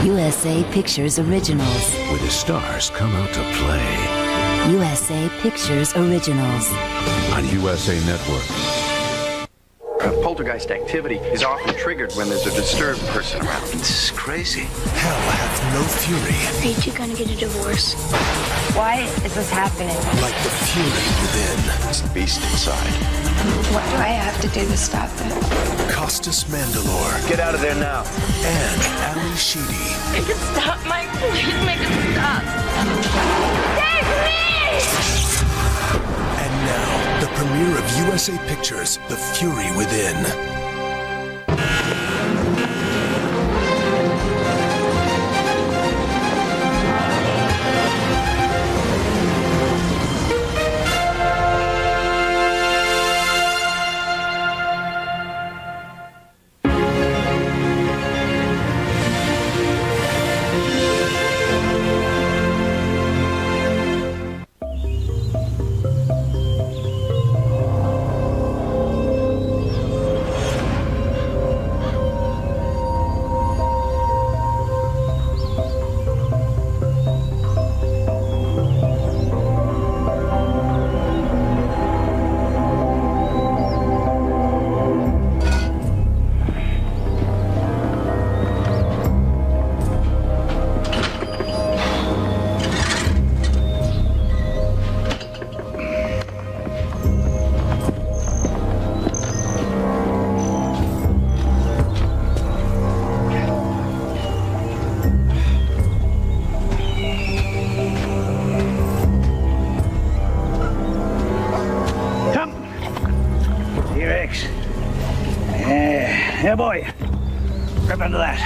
USA Pictures Originals. Where the stars come out to play. USA Pictures Originals. On USA Network. Poltergeist activity is often triggered when there's a disturbed person around. This is crazy. Hell hath no fury. Are you two gonna get a divorce? Why is this happening? Like the fury within. It's the beast inside. What do I have to do to stop it? Costas Mandylor. Get out of there now. And Sheedy. Make it stop, Mike. Please make it stop. Save me! And now, the premiere of USA Pictures, The Fury Within. Yeah, boy. Grab onto that.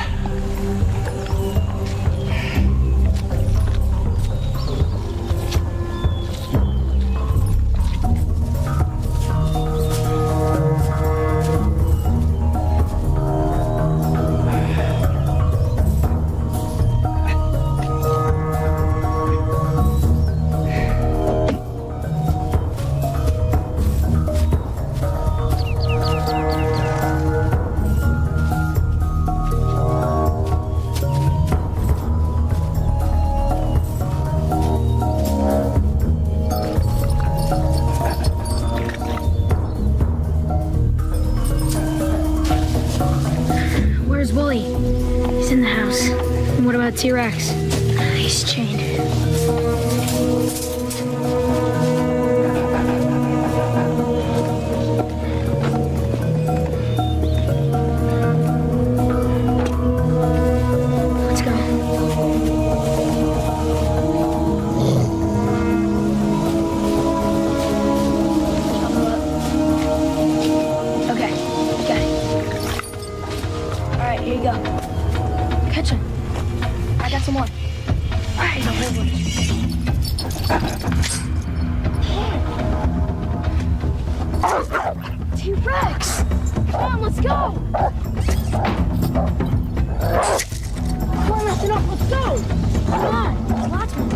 Where's Wooly? He's in the house. And what about T-Rex? He's chained. Let's go. Okay, got it. All right, here you go. Catch him. I got some more. All right, no, hold on. T-Rex! Come on, let's go! Come on, listen up, let's go! Come on, there's lots more.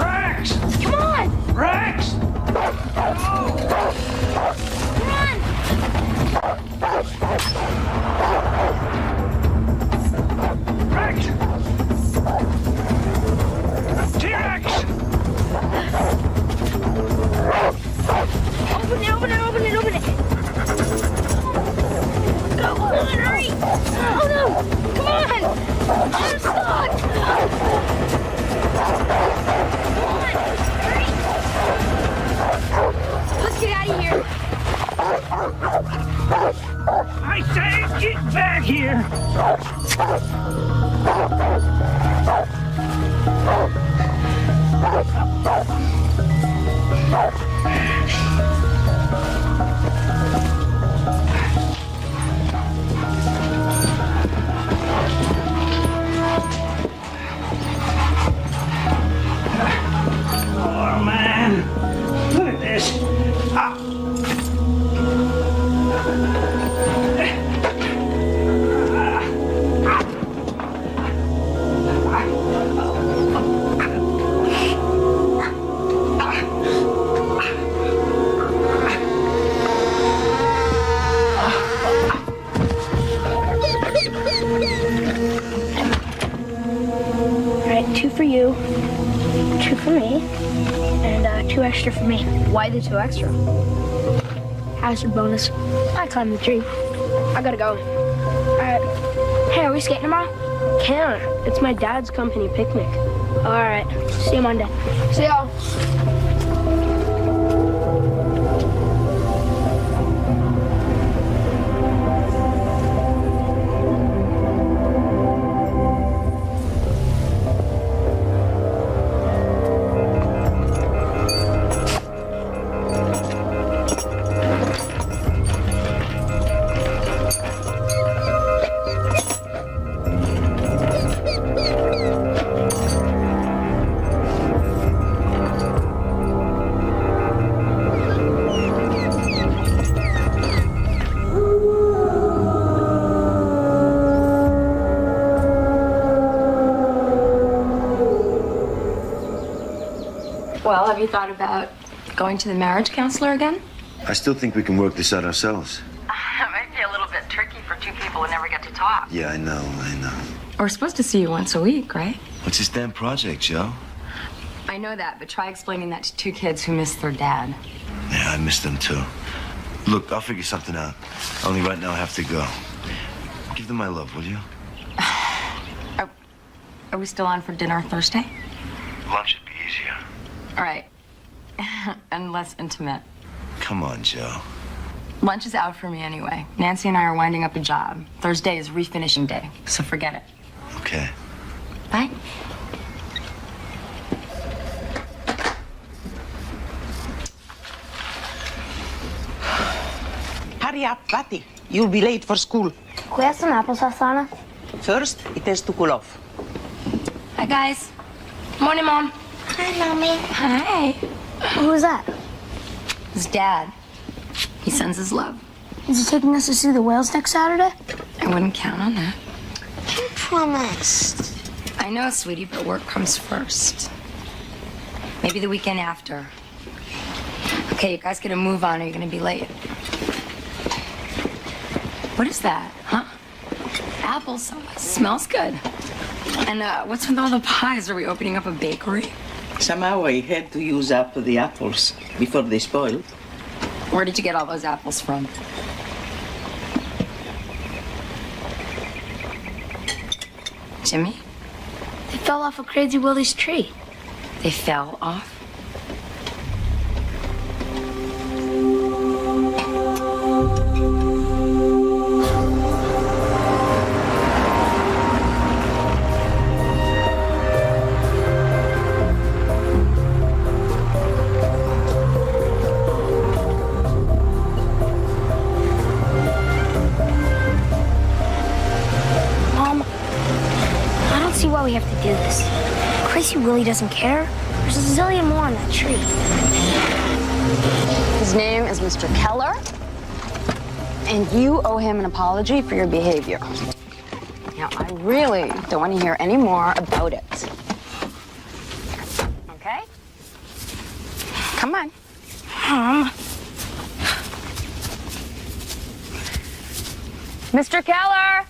Rex! Come on! Rex! Come on! Rex! T-Rex! Open it, open it, open it, open it! Go, come on, hurry! Oh no! Come on! I'm stuck! Come on, hurry! Let's get out of here! I say, get back here! Oh man, look at this. extra for me. Why the 2 extra? Hazard bonus. I climbed the tree. I gotta go. Alright. Hey, are we skating tomorrow? Can't. It's my dad's company picnic. Alright. See you Monday. See y'all. Well, have you thought about going to the marriage counselor again? I still think we can work this out ourselves. It might be a little bit tricky for 2 people who never get to talk. Yeah, I know. We're supposed to see you once a week, right? What's this damn project, Joe? I know that, but try explaining that to 2 kids who miss their dad. Yeah, I miss them too. Look, I'll figure something out. Only right now I have to go. Give them my love, will you? Are we still on for dinner Thursday? Lunch would be easier. All right. And less intimate. Come on, Joe. Lunch is out for me anyway. Nancy and I are winding up a job. Thursday is refinishing day, so forget it. Okay. Bye. Hurry up, Patty. You'll be late for school. Can we have some applesauce on it? First, it has to cool off. Hi, guys. Morning, Mom. Hi, Mommy. Hi. Who's that? His dad. He sends his love. Is he taking us to see the whales next Saturday? I wouldn't count on that. You promised. I know, sweetie, but work comes first. Maybe the weekend after. Okay, you guys gotta move on or you're gonna be late. What is that, huh? Applesauce. Smells good. And what's with all the pies? Are we opening up a bakery? Somehow I had to use up the apples before they spoiled. Where did you get all those apples from? Jimmy? They fell off of Crazy Willie's tree. They fell off? Why we have to do this. Crazy Willie doesn't care. There's a zillion more on that tree. His name is Mr. Keller, and you owe him an apology for your behavior. Now, I really don't want to hear any more about it. Okay? Come on. Mom. Mr. Keller!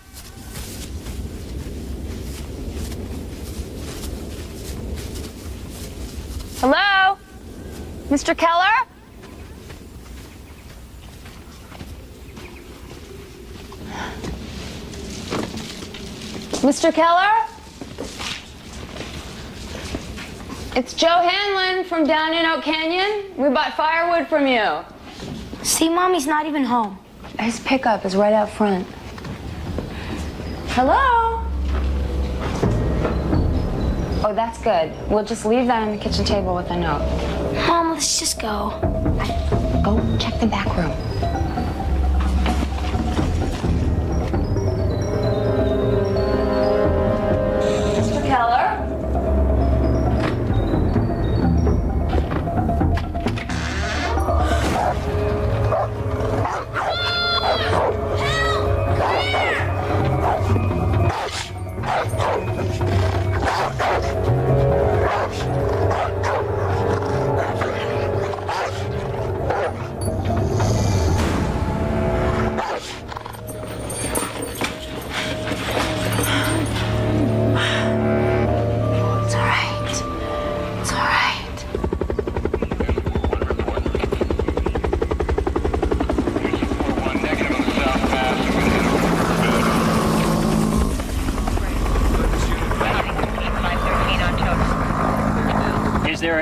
Hello? Mr. Keller? Mr. Keller? It's Joe Hanlon from down in Oak Canyon. We bought firewood from you. See, Mommy's not even home. His pickup is right out front. Hello? Oh, that's good. We'll just leave that on the kitchen table with a note. Mom, let's just go. Go check the back room. Mr. Keller?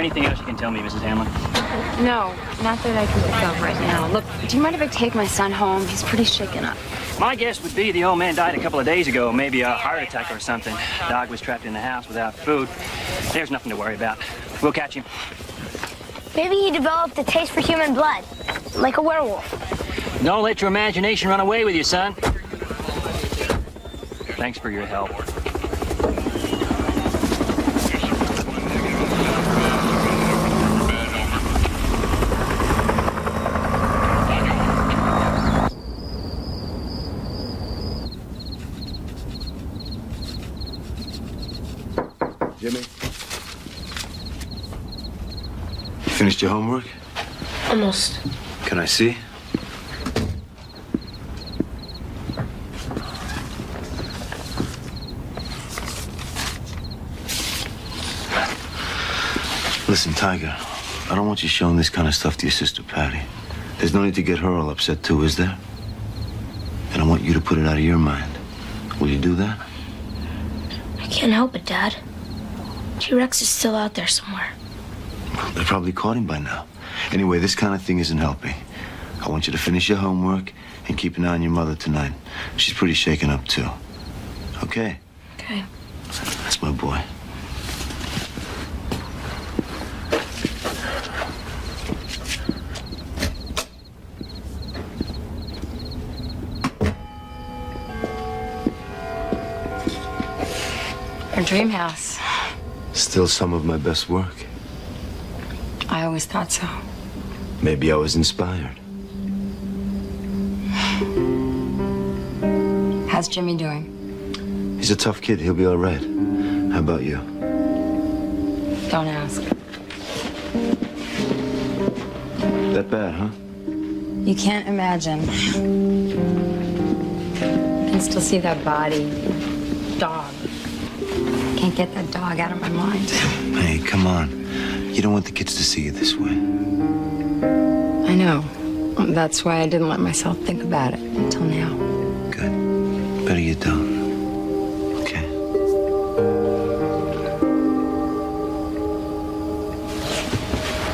anything else you can tell me, Mrs. Hamlin? No, not that I can think of right now. Look, do you mind if I take my son home? He's pretty shaken up. My guess would be the old man died a couple of days ago, maybe a heart attack or something. Dog was trapped in the house without food. There's nothing to worry about. We'll catch him. Maybe he developed a taste for human blood, like a werewolf. Don't let your imagination run away with you, son. Thanks for your help. Jimmy? Finished your homework? Almost. Can I see? Listen, Tiger, I don't want you showing this kind of stuff to your sister, Patty. There's no need to get her all upset, too, is there? And I want you to put it out of your mind. Will you do that? I can't help it, Dad. T-Rex is still out there somewhere. They probably caught him by now. Anyway, this kind of thing isn't helping. I want you to finish your homework and keep an eye on your mother tonight. She's pretty shaken up, too. Okay? Okay. That's my boy. Our dream house. Still some of my best work. I always thought so. Maybe I was inspired. How's Jimmy doing? He's a tough kid. He'll be all right. How about you? Don't ask. That bad, huh? You can't imagine. I can still see that body. Dog. Can't get that dog out of my mind. Hey, come on. You don't want the kids to see you this way. I know. That's why I didn't let myself think about it until now. Good. Better you don't. Okay?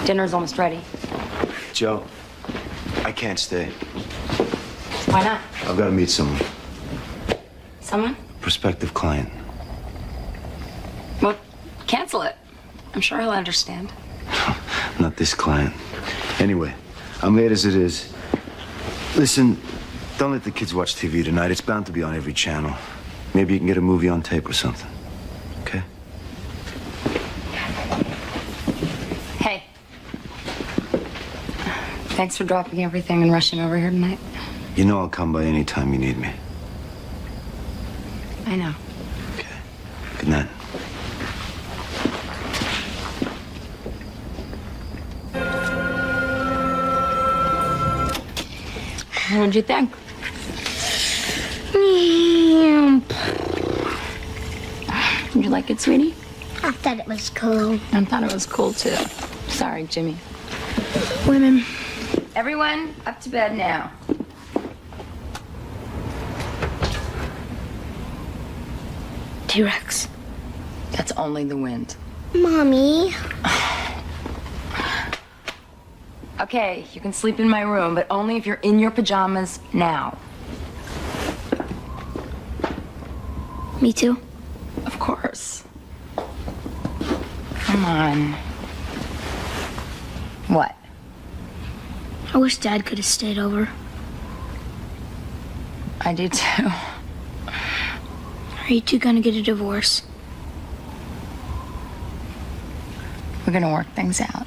Dinner's almost ready. Joe, I can't stay. Why not? I've got to meet someone. Someone? Prospective client. Well, cancel it. I'm sure he'll understand. Not this client. Anyway, I'm late as it is. Listen, don't let the kids watch TV tonight. It's bound to be on every channel. Maybe you can get a movie on tape or something. Okay? Hey. Thanks for dropping everything and rushing over here tonight. You know I'll come by any time you need me. I know. Okay. Good night. What'd you think? Did you like it, sweetie? I thought it was cool. I thought it was cool, too. Sorry, Jimmy. Women. Everyone, up to bed now. T-Rex. That's only the wind. Mommy. Okay, you can sleep in my room, but only if you're in your pajamas now. Me too. Of course. Come on. What? I wish Dad could have stayed over. I do too. Are you two gonna get a divorce? We're gonna work things out.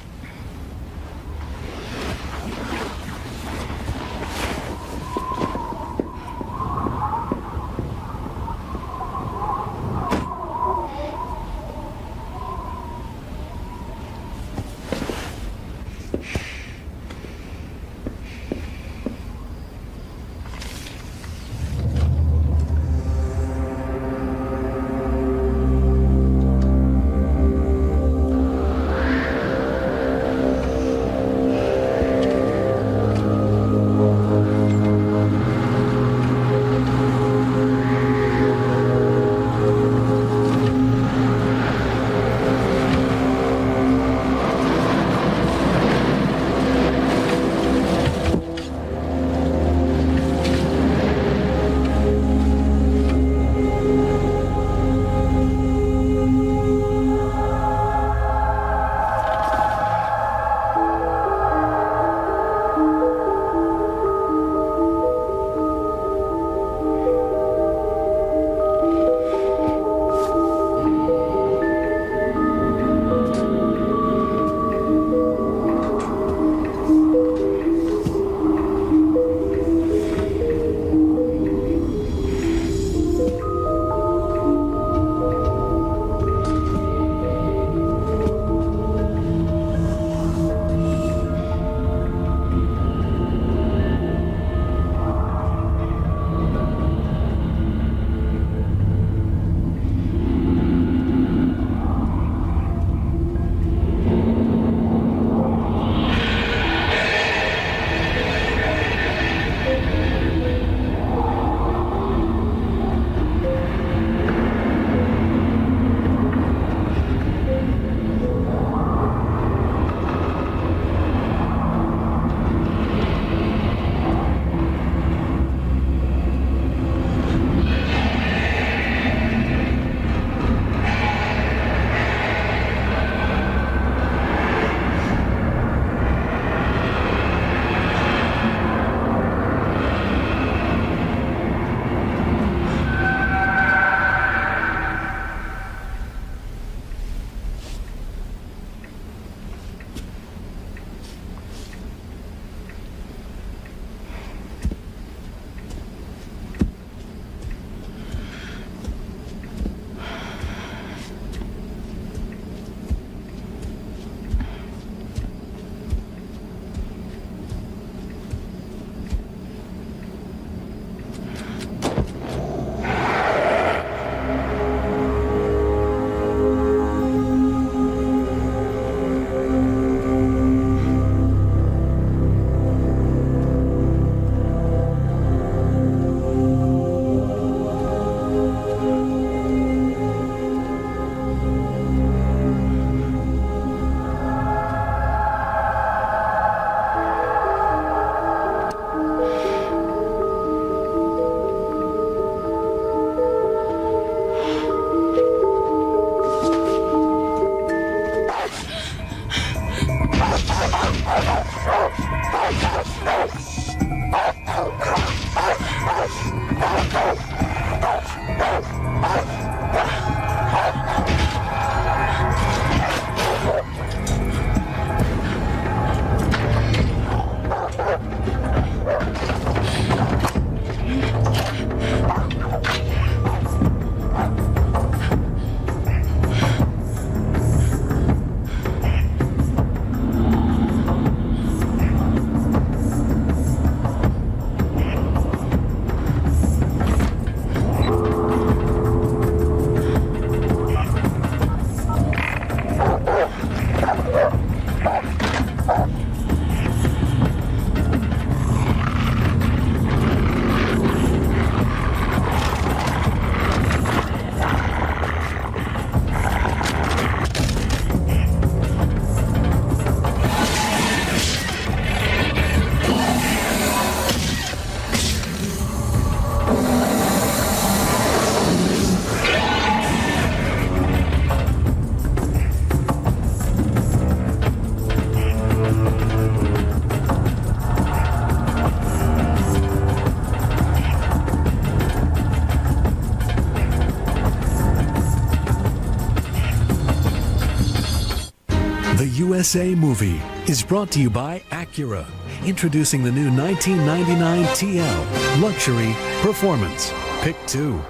USA Movie is brought to you by Acura, introducing the new 1999 TL Luxury Performance. Pick 2.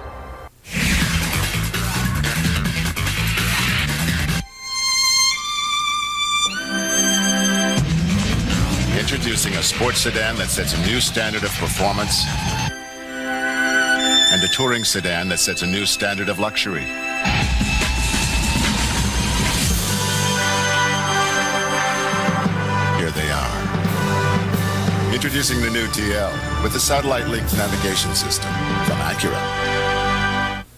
Introducing a sports sedan that sets a new standard of performance and a touring sedan that sets a new standard of luxury. Here they are. Introducing the new TL with the satellite-linked navigation system from Acura.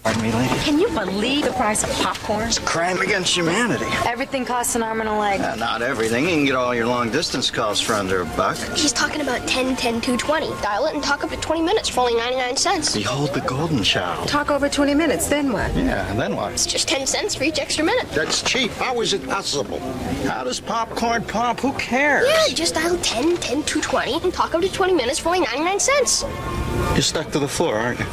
Pardon me, lady? Can you believe the price of popcorn? It's a crime against humanity. Everything costs an arm and a leg. Not everything. You can get all your long-distance calls for under $1. He's talking about 10, 10, 220. Dial it and talk up to 20 minutes for only 99 cents. Behold the golden child. Talk over 20 minutes, then what? Yeah, and then what? It's just 10 cents for each extra minute. That's cheap. How is it possible? How does popcorn pop? Who cares? Yeah, just dial 10, 10, 220 and talk up to 20 minutes for only 99 cents. You're stuck to the floor, aren't you?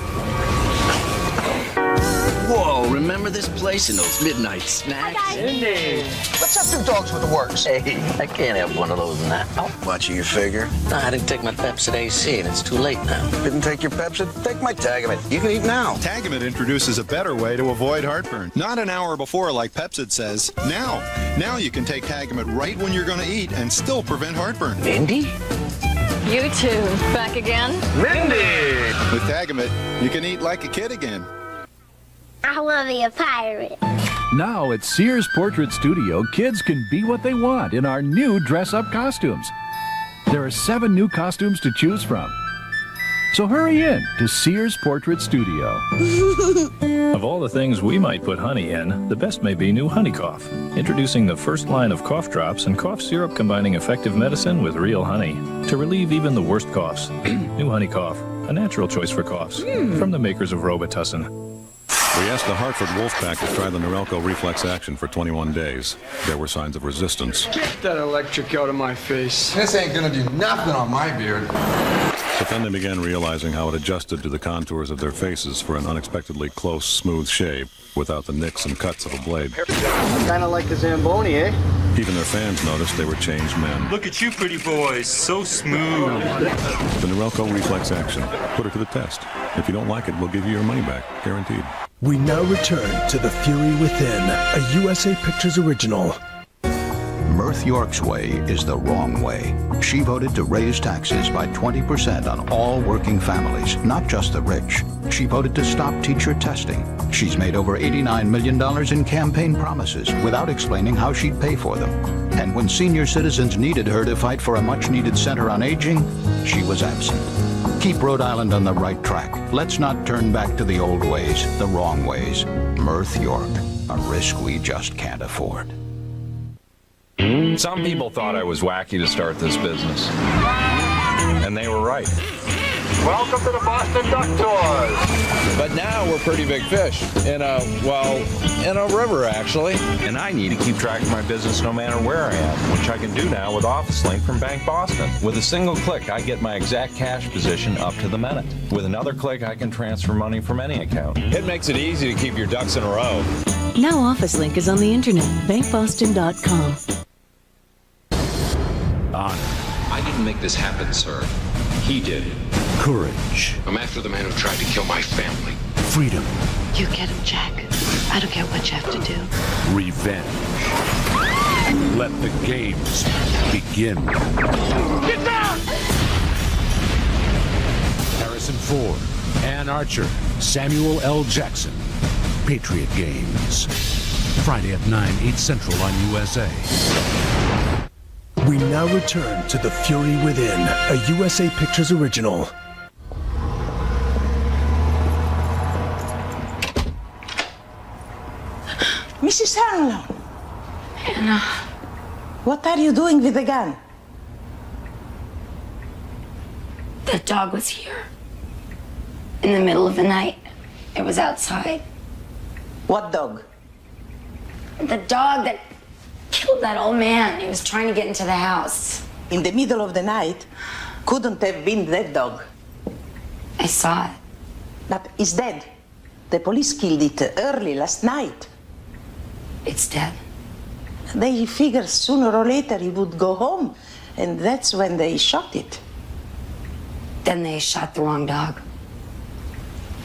Whoa, remember this place and those midnight snacks? Indeed. Let's have 2 dogs with the works. Hey, I can't have one of those now. Watching your figure? No, I didn't take my Pepsid AC, and it's too late now. Didn't take your Pepsid? Take my Tagamet. You can eat now. Tagamet introduces a better way to avoid heartburn. Not an hour before, like Pepsid says. Now. Now you can take Tagamet right when you're going to eat and still prevent heartburn. Mindy? You two, back again? Mindy! With Tagamet, you can eat like a kid again. I want to be a pirate. Now at Sears Portrait Studio, kids can be what they want in our new dress-up costumes. There are 7 new costumes to choose from. So hurry in to Sears Portrait Studio. Of all the things we might put honey in, the best may be new Honey Cough. Introducing the first line of cough drops and cough syrup combining effective medicine with real honey to relieve even the worst coughs. New Honey Cough, a natural choice for coughs. From the makers of Robitussin. We asked the Hartford Wolfpack to try the Norelco reflex action for 21 days. There were signs of resistance. Get that electric out of my face. This ain't gonna do nothing on my beard. But then they began realizing how it adjusted to the contours of their faces for an unexpectedly close, smooth shave without the nicks and cuts of a blade. Kind of like the Zamboni, eh? Even their fans noticed they were changed men. Look at you pretty boys, so smooth. The Norelco reflex action. Put it to the test. If you don't like it, we'll give you your money back. Guaranteed. We now return to The Fury Within, a USA Pictures original. Mirth York's way is the wrong way. She voted to raise taxes by 20% on all working families, not just the rich. She voted to stop teacher testing. She's made over $89 million in campaign promises without explaining how she'd pay for them. And when senior citizens needed her to fight for a much-needed center on aging, she was absent. Keep Rhode Island on the right track. Let's not turn back to the old ways, the wrong ways. Mirth York, a risk we just can't afford. Some people thought I was wacky to start this business. And they were right. Welcome to the Boston Duck Tours. But now we're pretty big fish in a river, actually. And I need to keep track of my business no matter where I am, which I can do now with Office Link from Bank Boston. With a single click, I get my exact cash position up to the minute. With another click, I can transfer money from any account. It makes it easy to keep your ducks in a row. Now Office Link is on the internet, bankboston.com. Honor. I didn't make this happen, sir. He did. Courage. I'm after the man who tried to kill my family. Freedom. You get him, Jack. I don't care what you have to do. Revenge. Let the games begin. Get down! Harrison Ford, Ann Archer, Samuel L. Jackson. Patriot Games. Friday at 9, 8 Central on USA. We now return to The Fury Within, a USA Pictures original. Mrs. Hanlon. Anna. What are you doing with the gun? The dog was here. In the middle of the night. It was outside. What dog? The dog that killed that old man. He was trying to get into the house. In the middle of the night? Couldn't have been that dog. I saw it. But it's dead. The police killed it early last night. It's dead. They figured sooner or later he would go home, and that's when they shot it. Then they shot the wrong dog.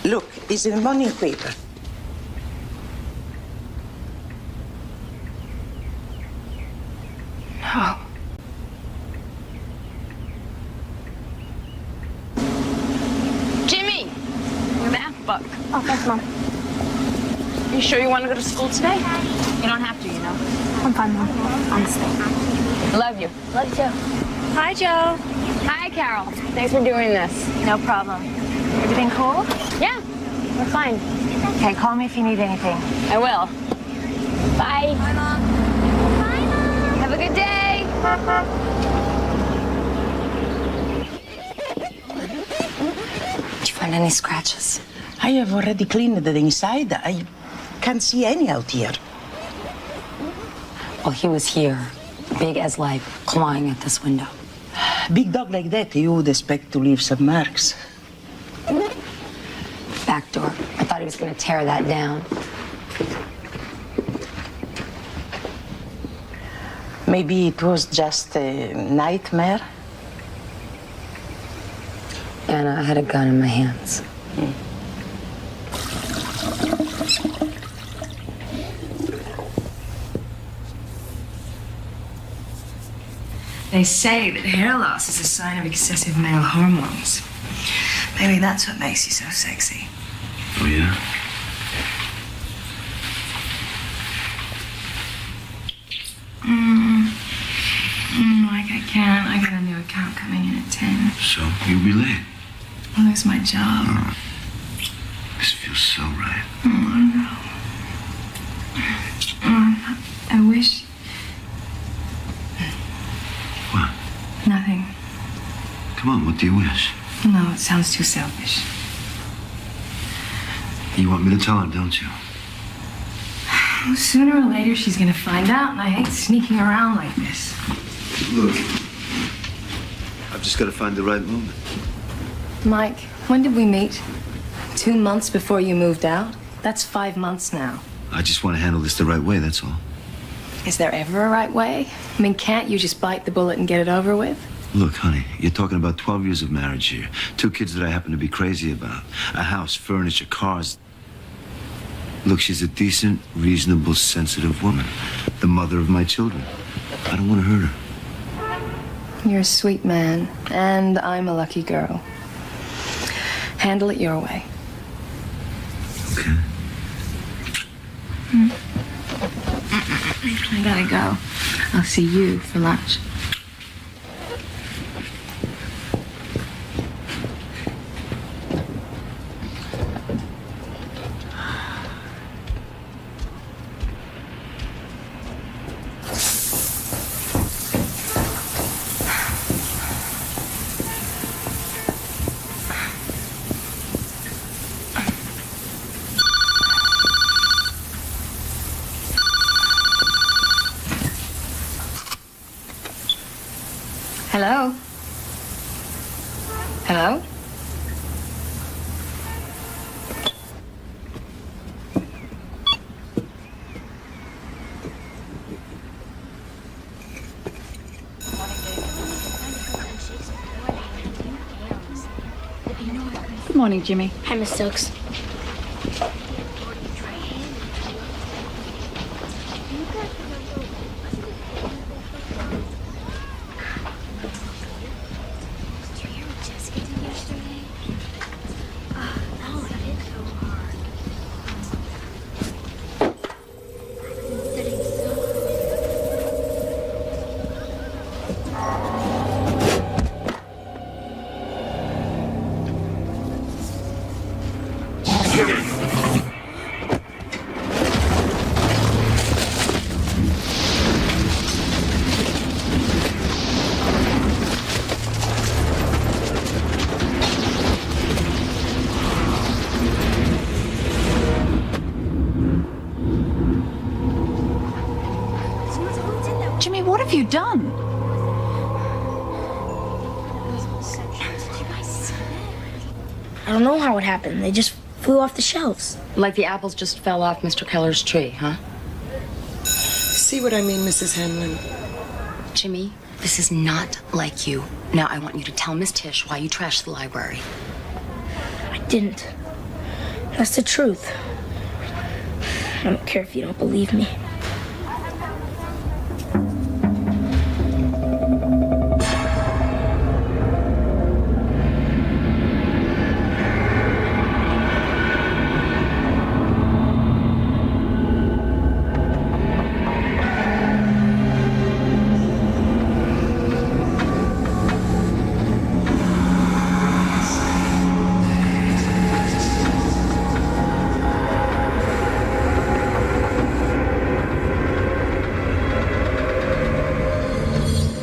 Look, it's in the morning paper. No. Jimmy! Your math book. Oh, thanks, Mom. You sure you want to go to school today? You don't have to, you know. I'm fine, Mom. Honestly. Love you. Love you too. Hi, Joe. Hi, Carol. Thanks for doing this. No problem. Everything cool? Yeah, we're fine. Okay, call me if you need anything. I will. Bye. Bye, Mom. Bye, Mom. Have a good day. Did you find any scratches? I have already cleaned the inside. I can't see any out here. Well, he was here, big as life, clawing at this window. Big dog like that, you would expect to leave some marks. Back door. I thought he was going to tear that down. Maybe it was just a nightmare. Anna, I had a gun in my hands. They say that hair loss is a sign of excessive male hormones. Maybe that's what makes you so sexy. Oh, yeah? Mike, I can't. I got a new account coming in at 10. So, you'll be late. I'll lose my job. Oh. This feels so right. I wish... What? Nothing. Come on, what do you wish? No, it sounds too selfish. You want me to tell her, don't you? Well, sooner or later, she's gonna find out, and I hate sneaking around like this. Look, I've just got to find the right moment. Mike, when did we meet? 2 months before you moved out? That's 5 months now. I just want to handle this the right way, that's all. Is there ever a right way? I mean, can't you just bite the bullet and get it over with? Look, honey, you're talking about 12 years of marriage here. 2 kids that I happen to be crazy about. A house, furniture, cars. Look, she's a decent, reasonable, sensitive woman. The mother of my children. I don't want to hurt her. You're a sweet man, and I'm a lucky girl. Handle it your way. Okay. I gotta go. I'll see you for lunch. Hello? Hello? Good morning, Jimmy. Hi, Miss Stokes. Jimmy, what have you done? I don't know how it happened. They just flew off the shelves. Like the apples just fell off Mr. Keller's tree, huh? See what I mean, Mrs. Hanlon? Jimmy, this is not like you. Now I want you to tell Miss Tish why you trashed the library. I didn't. That's the truth. I don't care if you don't believe me.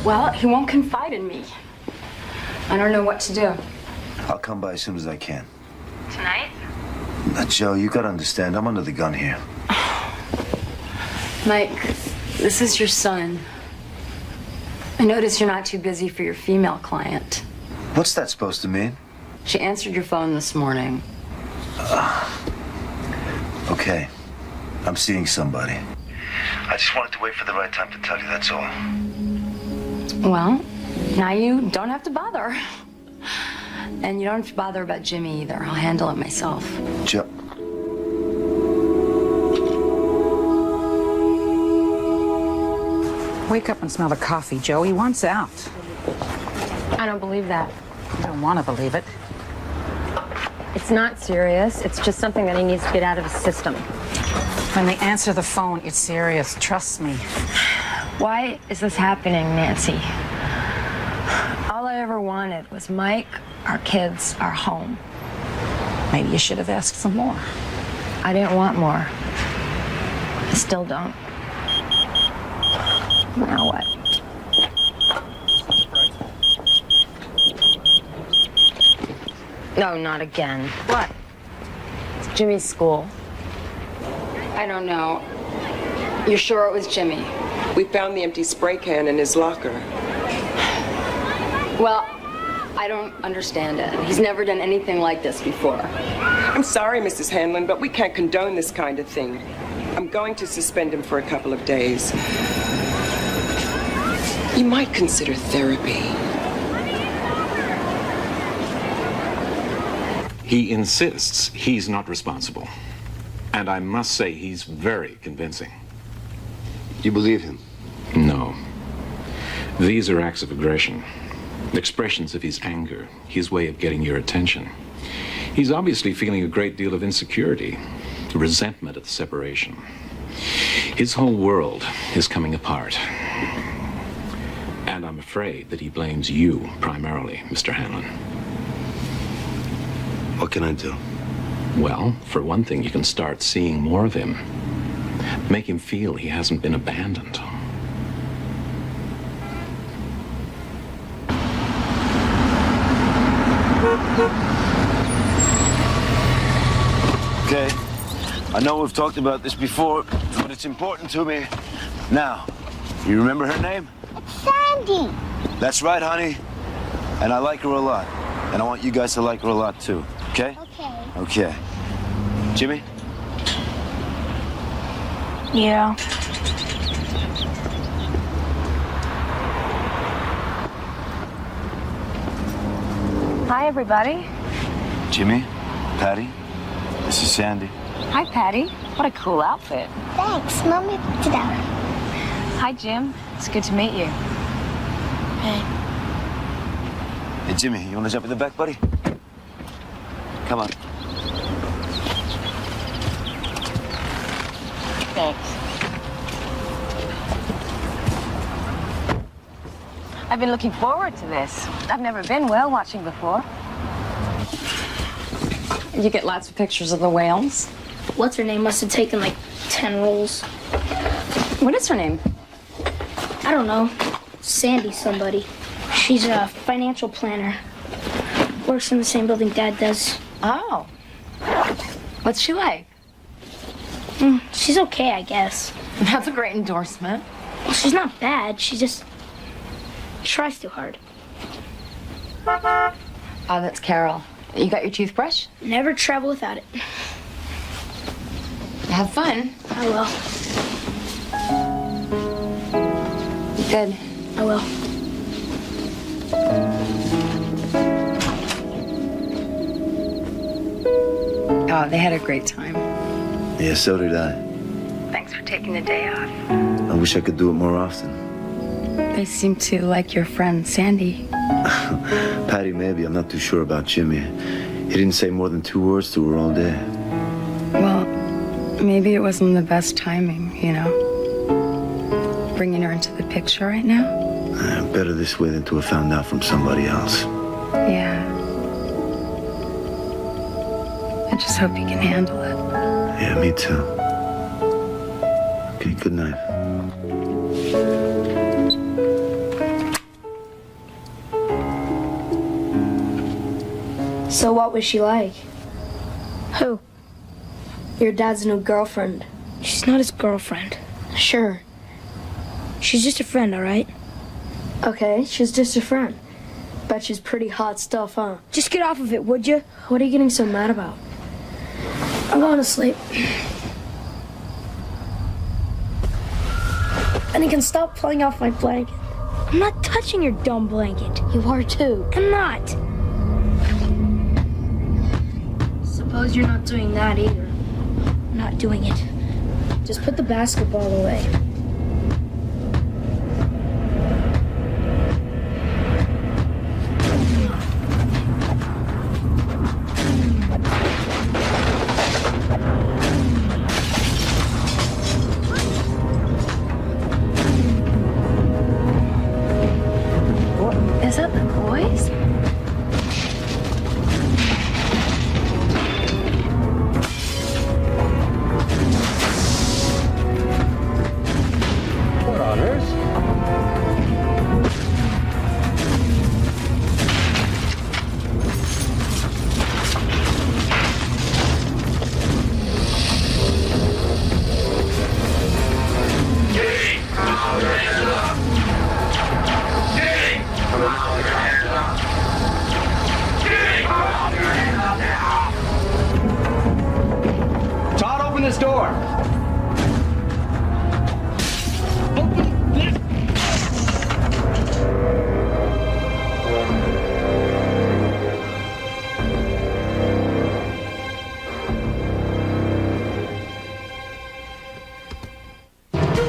Well, he won't confide in me. I don't know what to do. I'll come by as soon as I can. Tonight? Joe, you gotta understand, I'm under the gun here. Mike, this is your son. I notice you're not too busy for your female client. What's that supposed to mean? She answered your phone this morning. Okay. I'm seeing somebody. I just wanted to wait for the right time to tell you, that's all. Well, now you don't have to bother. And you don't have to bother about Jimmy either. I'll handle it myself. Joe. Wake up and smell the coffee, Joe. He wants out. I don't believe that. I don't want to believe it. It's not serious. It's just something that he needs to get out of his system. When they answer the phone, it's serious. Trust me. Why is this happening, Nancy? All I ever wanted was Mike, our kids, our home. Maybe you should have asked for more. I didn't want more. I still don't. Now what? No, not again. What? It's Jimmy's school. I don't know. You're sure it was Jimmy? We found the empty spray can in his locker. Well, I don't understand it. He's never done anything like this before. I'm sorry, Mrs. Hanlon, but we can't condone this kind of thing. I'm going to suspend him for a couple of days. You might consider therapy. He insists he's not responsible. And I must say he's very convincing. You believe him? No. These are acts of aggression. Expressions of his anger, his way of getting your attention. He's obviously feeling a great deal of insecurity, resentment at the separation. His whole world is coming apart. And I'm afraid that he blames you primarily, Mr. Hanlon. What can I do? Well, for one thing, you can start seeing more of him. Make him feel he hasn't been abandoned. Okay. I know we've talked about this before, but it's important to me. Now, you remember her name? Sandy. That's right, honey. And I like her a lot. And I want you guys to like her a lot, too. Okay? Okay. Okay. Jimmy? Yeah. Hi, everybody. Jimmy? Patty? This is Sandy. Hi, Patty. What a cool outfit. Thanks. Mommy picked it out. Hi, Jim. It's good to meet you. Hey. Hey, Jimmy, you want to jump in the back, buddy? Come on. Thanks. I've been looking forward to this. I've never been whale watching before. You get lots of pictures of the whales? What's her name must have taken like 10 rolls. What is her name? I don't know. Sandy somebody. She's a financial planner. Works in the same building Dad does. Oh. What's she like? She's okay, I guess. That's a great endorsement. Well, she's not bad. She just tries too hard. Oh, that's Carol. You got your toothbrush? Never travel without it. Have fun. I will. Good. I will. Oh, they had a great time. Yeah, so did I. Thanks for taking the day off. I wish I could do it more often. They seem to like your friend, Sandy. Patty, maybe. I'm not too sure about Jimmy. He didn't say more than 2 words to her all day. Well, maybe it wasn't the best timing, you know? Bringing her into the picture right now? Better this way than to have found out from somebody else. Yeah. I just hope you can handle it. Yeah, me too. Okay, good night. So what was she like? Who? Your dad's new girlfriend. She's not his girlfriend. Sure. She's just a friend, all right? Okay, she's just a friend. Bet she's pretty hot stuff, huh? Just get off of it, would you? What are you getting so mad about? I'm going to sleep. And you can stop pulling off my blanket. I'm not touching your dumb blanket. You are too. I'm not. Suppose you're not doing that either. I'm not doing it. Just put the basketball away. Is that the boys? What on earth? Todd, open this door.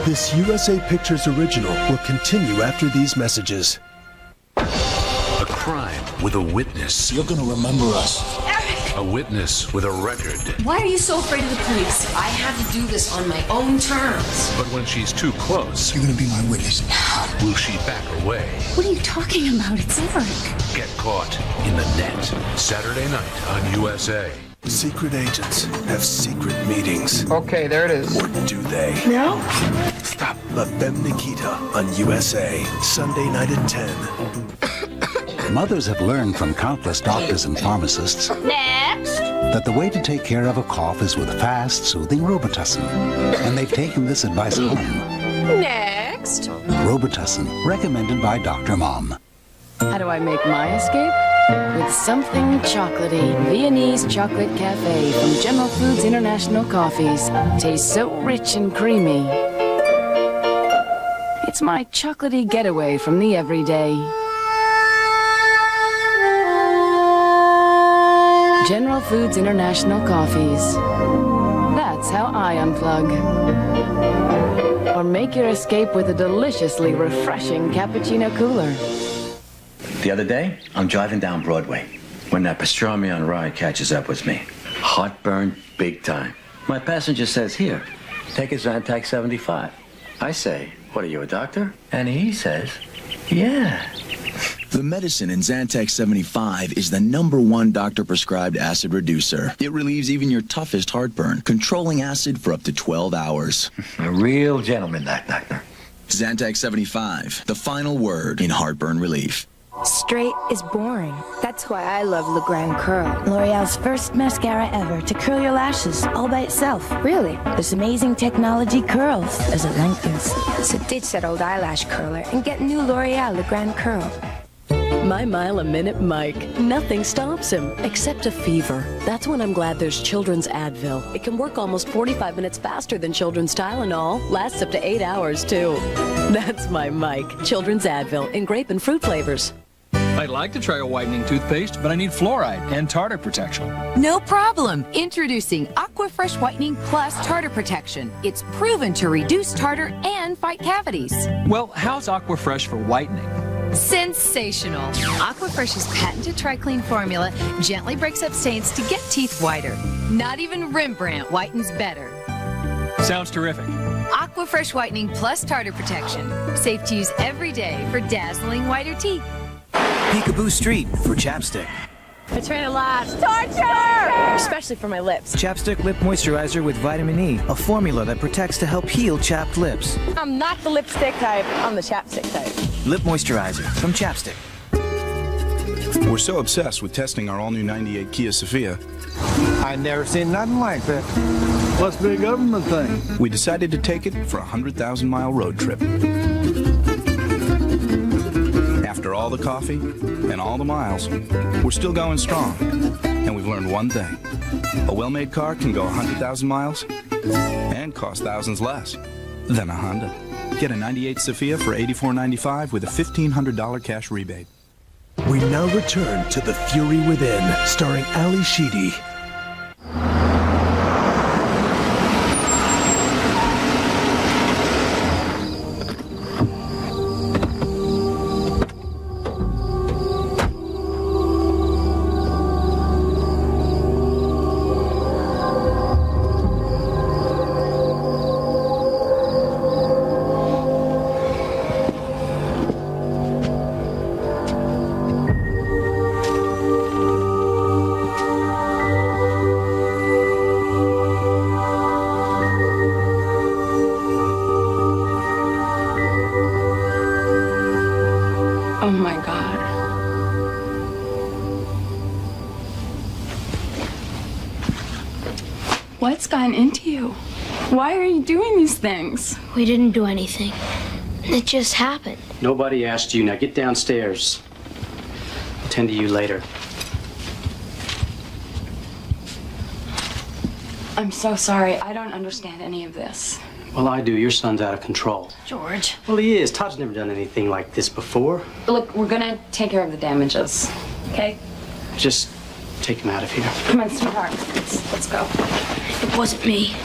This USA Pictures original will continue after these messages. A crime with a witness. You're gonna remember us. A witness with a record. Why are you so afraid of the police? I had to do this on my own terms. But when she's too close, You're gonna be my witness. will she back away? What are you talking about? It's Eric. Get caught in the net. Saturday night on USA. Secret agents have secret meetings. Okay, there it is. Or do they? No? Stop. La Femme Nikita on USA. Sunday night at 10. Mothers have learned from countless doctors and pharmacists Next. that the way to take care of a cough is with fast, soothing Robitussin. And they've taken this advice home. Next. next. Robitussin, recommended by Dr. Mom. How do I make my escape? With something chocolatey. Viennese Chocolate Cafe from General Foods International Coffees. Tastes so rich and creamy. It's my chocolatey getaway from the everyday. General Foods International Coffees. That's how I unplug. Or make your escape with a deliciously refreshing cappuccino cooler. The other day, I'm driving down Broadway when that pastrami on ride catches up with me. Heartburn big time. My passenger says, "Here, take a Zantac 75. I say, "What are you, a doctor?" And he says, "Yeah." The medicine in Zantac 75 is the #1 doctor-prescribed acid reducer. It relieves even your toughest heartburn, controlling acid for up to 12 hours. A real gentleman, that doctor. Zantac 75, the final word in heartburn relief. Straight is boring. That's why I love Le Grand Curl. L'Oreal's first mascara ever to curl your lashes all by itself. Really? This amazing technology curls as it lengthens. So ditch that old eyelash curler and get new L'Oreal Le Grand Curl. My mile a minute Mike. Nothing stops him except a fever. That's when I'm glad there's Children's Advil. It can work almost 45 minutes faster than Children's Tylenol. Lasts up to 8 hours, too. That's my Mike. Children's Advil in grape and fruit flavors. I'd like to try a whitening toothpaste, but I need fluoride and tartar protection. No problem. Introducing Aquafresh Whitening Plus Tartar Protection. It's proven to reduce tartar and fight cavities. Well, how's Aquafresh for whitening? Sensational. Aquafresh's patented TriClean formula gently breaks up stains to get teeth whiter. Not even Rembrandt whitens better. Sounds terrific. Aquafresh Whitening Plus Tartar Protection. Safe to use every day for dazzling whiter teeth. Peekaboo Street for chapstick. It's trying to last. Torture! Especially for my lips. Chapstick Lip Moisturizer with vitamin E, a formula that protects to help heal chapped lips. I'm not the lipstick type, I'm the chapstick type. Lip Moisturizer from Chapstick. We're so obsessed with testing our all-new 98 Kia Sophia. I never seen nothing like that. Must be a government thing. We decided to take it for a 100,000-mile road trip. After all the coffee and all the miles, we're still going strong. And we've learned one thing. A well-made car can go 100,000 miles and cost thousands less than a Honda. Get a 98 Sophia for $84.95 with a $1,500 cash rebate. We now return to The Fury Within, starring Ali Sheedy. Oh my God. What's gotten into you? Why are you doing these things? We didn't do anything. It just happened. Nobody asked you. Now get downstairs. I'll tend to you later. I'm so sorry. I don't understand any of this. Well, I do. Your son's out of control. George. Well, he is. Todd's never done anything like this before. Look, we're gonna take care of the damages. Okay? Just take him out of here. Come on, sweetheart. Let's go. It wasn't me.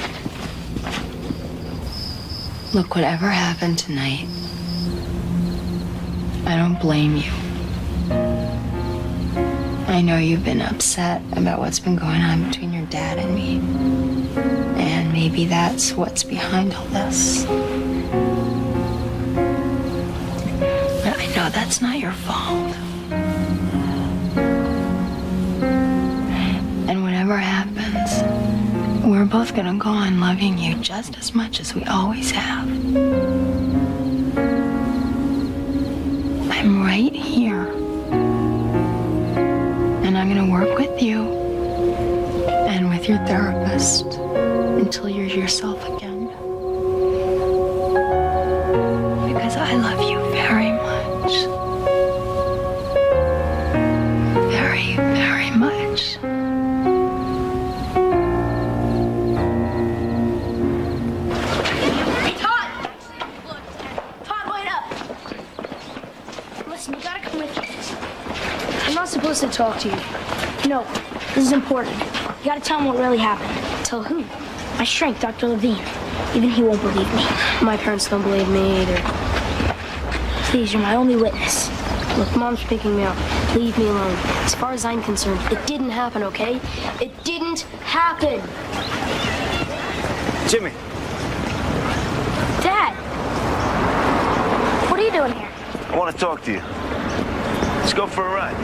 Look, whatever happened tonight, I don't blame you. I know you've been upset about what's been going on between your dad and me. And maybe that's what's behind all this. But I know that's not your fault. And whatever happens, we're both gonna go on loving you just as much as we always have. I'm right here. And I'm gonna work with you and with your therapist until you're yourself again. I love you very much. Very, very much. Hey, Todd! Todd, wait up! Listen, you gotta come with me. I'm not supposed to talk to you. No, this is important. You gotta tell him what really happened. Tell who? My shrink, Dr. Levine. Even he won't believe me. My parents don't believe me either. Please, you're my only witness. Look, Mom's picking me up. Leave me alone. As far as I'm concerned, it didn't happen, okay? It didn't happen. Jimmy. Dad! What are you doing here? I want to talk to you. Let's go for a ride.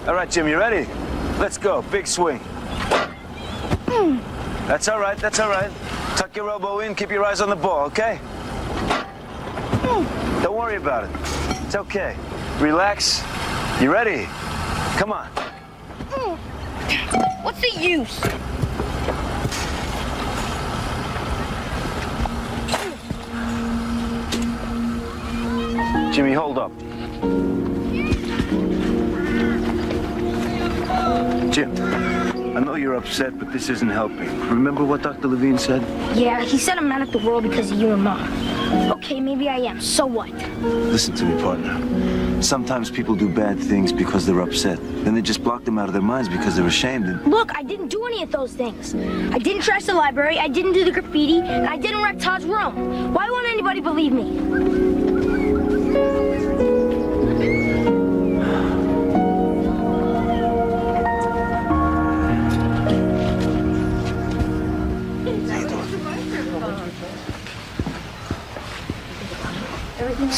All right, Jim, you ready? Let's go. Big swing. That's all right. That's all right. Tuck your elbow in. Keep your eyes on the ball, okay? Don't worry about it. It's okay. Relax. You ready? Come on. What's the use? Jimmy, hold up. Jim, I know you're upset, but this isn't helping. Remember what Dr. Levine said? Yeah, he said I'm mad at the world because of you and Mom. Okay, maybe I am. So what? Listen to me, partner. Sometimes people do bad things because they're upset. Then they just block them out of their minds because they're ashamed. And Look, I didn't do any of those things. I didn't trash the library, I didn't do the graffiti, and I didn't wreck Todd's room. Why won't anybody believe me?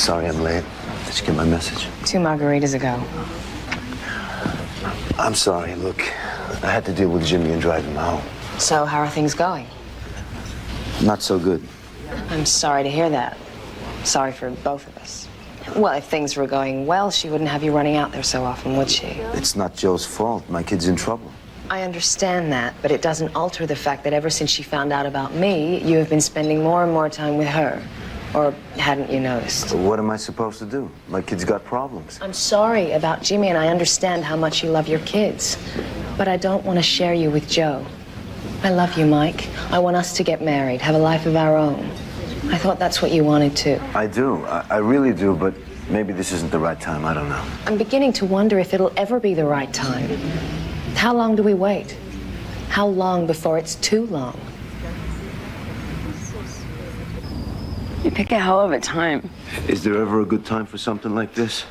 sorry I'm late. Did you get my message? 2 margaritas ago. I'm sorry. Look, I had to deal with Jimmy and drive him home. So, how are things going? Not so good. I'm sorry to hear that. Sorry for both of us. Well, if things were going well, she wouldn't have you running out there so often, would she? It's not Joe's fault. My kid's in trouble. I understand that, but it doesn't alter the fact that ever since she found out about me, you have been spending more and more time with her. Or hadn't you noticed? What am I supposed to do? My kid's got problems. I'm sorry about Jimmy, and I understand how much you love your kids. But I don't want to share you with Joe. I love you, Mike. I want us to get married, have a life of our own. I thought that's what you wanted too. I do. I really do, but maybe this isn't the right time. I don't know. I'm beginning to wonder if it'll ever be the right time. How long do we wait? How long before it's too long? You pick a hell of a time. Is there ever a good time for something like this?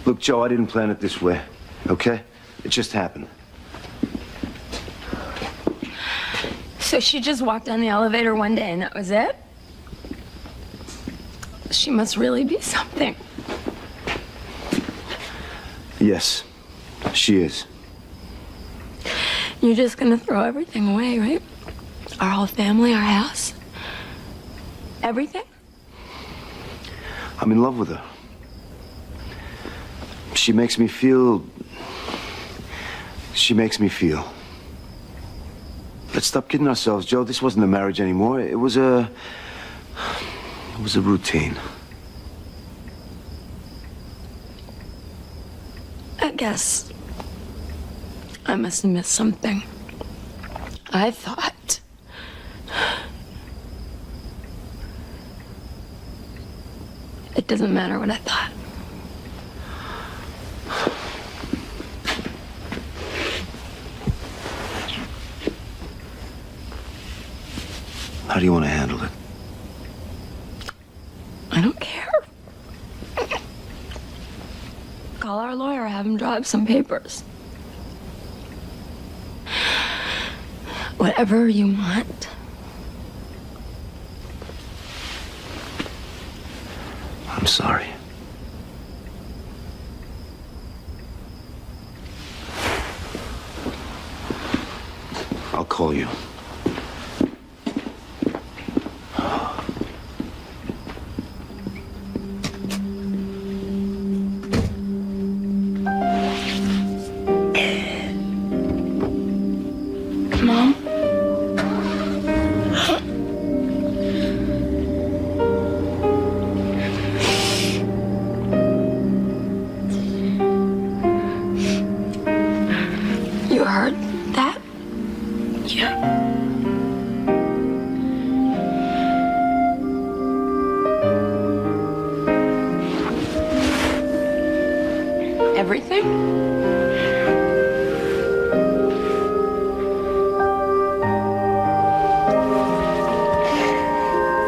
Look, Joe, I didn't plan it this way, okay? It just happened. So she just walked down the elevator one day and that was it? She must really be something. Yes, she is. You're just gonna throw everything away, right? Our whole family, our house? Everything? I'm in love with her. She makes me feel... Let's stop kidding ourselves, Joe. This wasn't a marriage anymore. It was a routine. I guess I must have missed something. I thought... It doesn't matter what I thought. How do you want to handle it? I don't care. Call our lawyer, have him draw up some papers. Whatever you want. I'm sorry. I'll call you. Mom?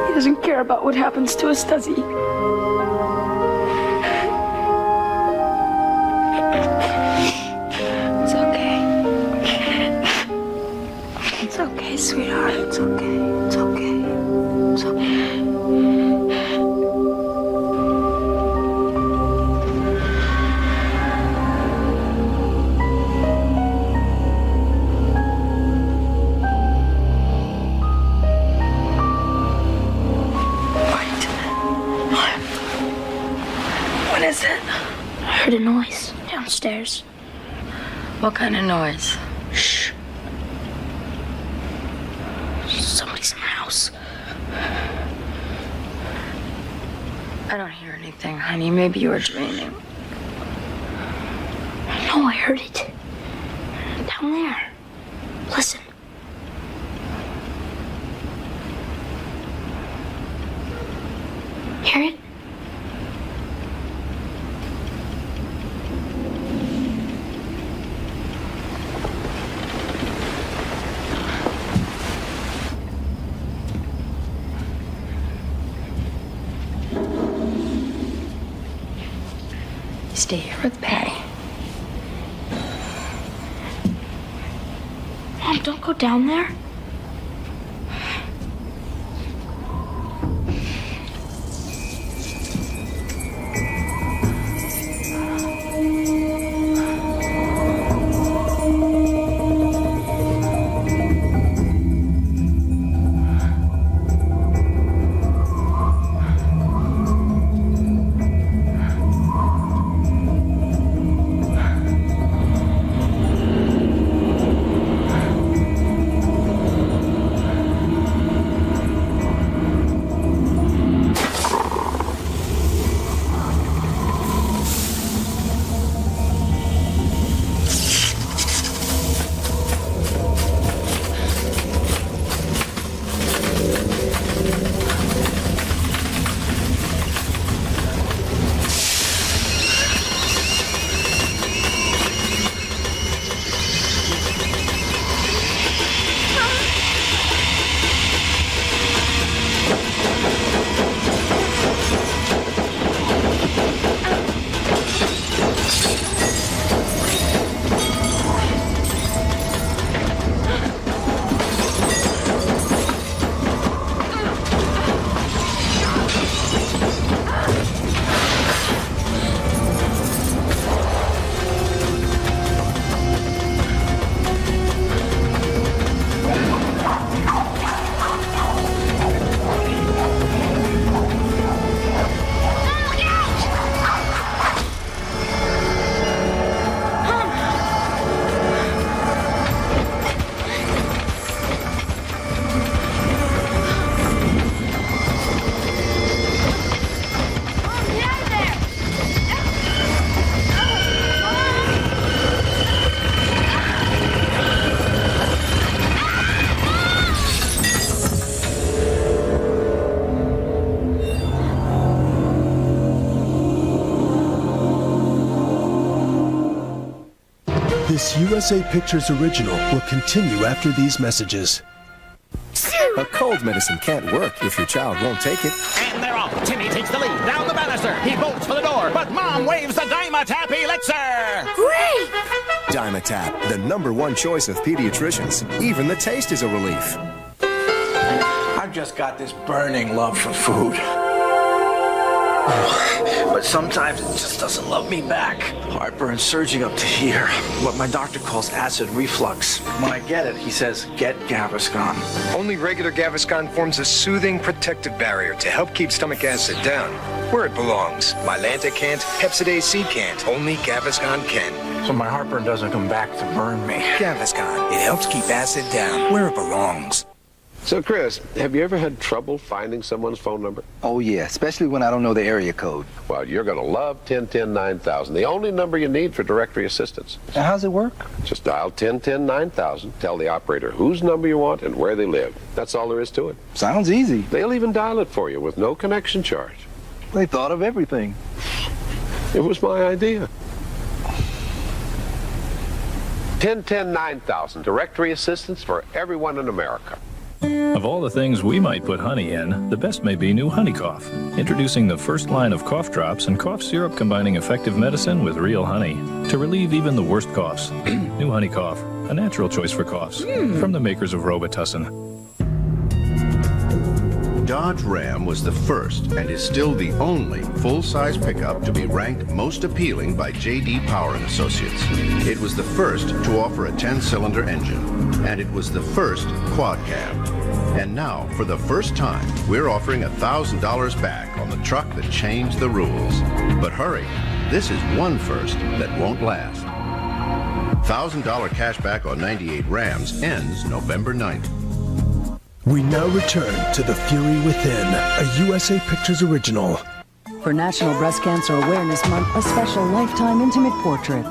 He doesn't care about what happens to us, does he? It's okay. It's okay, sweetheart. It's okay. It's okay. It's okay. What is it? I heard a noise downstairs. What kind of noise? Shh. Somebody's in the house. I don't hear anything, honey. Maybe you were dreaming. No, I heard it. Down there. Listen. Hear it? Stay here with Patty. Mom, don't go down there. This USA Pictures original will continue after these messages. A cold medicine can't work if your child won't take it. And they're off. Timmy takes the lead. Down the banister. He bolts for the door. But Mom waves the Dymatap elixir. Great! Dymatap, the #1 choice of pediatricians. Even the taste is a relief. I've just got this burning love for food. But sometimes it just doesn't love me back. Heartburn surging up to here. What my doctor calls acid reflux. When I get it, he says, get Gaviscon. Only regular Gaviscon forms a soothing protective barrier to help keep stomach acid down, where it belongs. Mylanta can't, Hepzidase C can't. Only Gaviscon can. So my heartburn doesn't come back to burn me. Gaviscon, it helps keep acid down, where it belongs. So, Chris, have you ever had trouble finding someone's phone number? Oh, yeah, especially when I don't know the area code. Well, you're going to love 1010-9000, the only number you need for directory assistance. Now, how's it work? Just dial 1010-9000, tell the operator whose number you want and where they live. That's all there is to it. Sounds easy. They'll even dial it for you with no connection charge. They thought of everything. It was my idea. 1010-9000, directory assistance for everyone in America. Of all the things we might put honey in, the best may be new Honey Cough. Introducing the first line of cough drops and cough syrup combining effective medicine with real honey to relieve even the worst coughs. New Honey Cough, a natural choice for coughs. From the makers of Robitussin. Dodge Ram was the first and is still the only full-size pickup to be ranked most appealing by J.D. Power & Associates. It was the first to offer a 10-cylinder engine, and it was the first quad cab. And now, for the first time, we're offering $1,000 back on the truck that changed the rules. But hurry, this is one first that won't last. $1,000 cash back on 98 Rams ends November 9th. We now return to The Fury Within, a USA Pictures original. For National Breast Cancer Awareness Month, a special lifetime intimate portrait.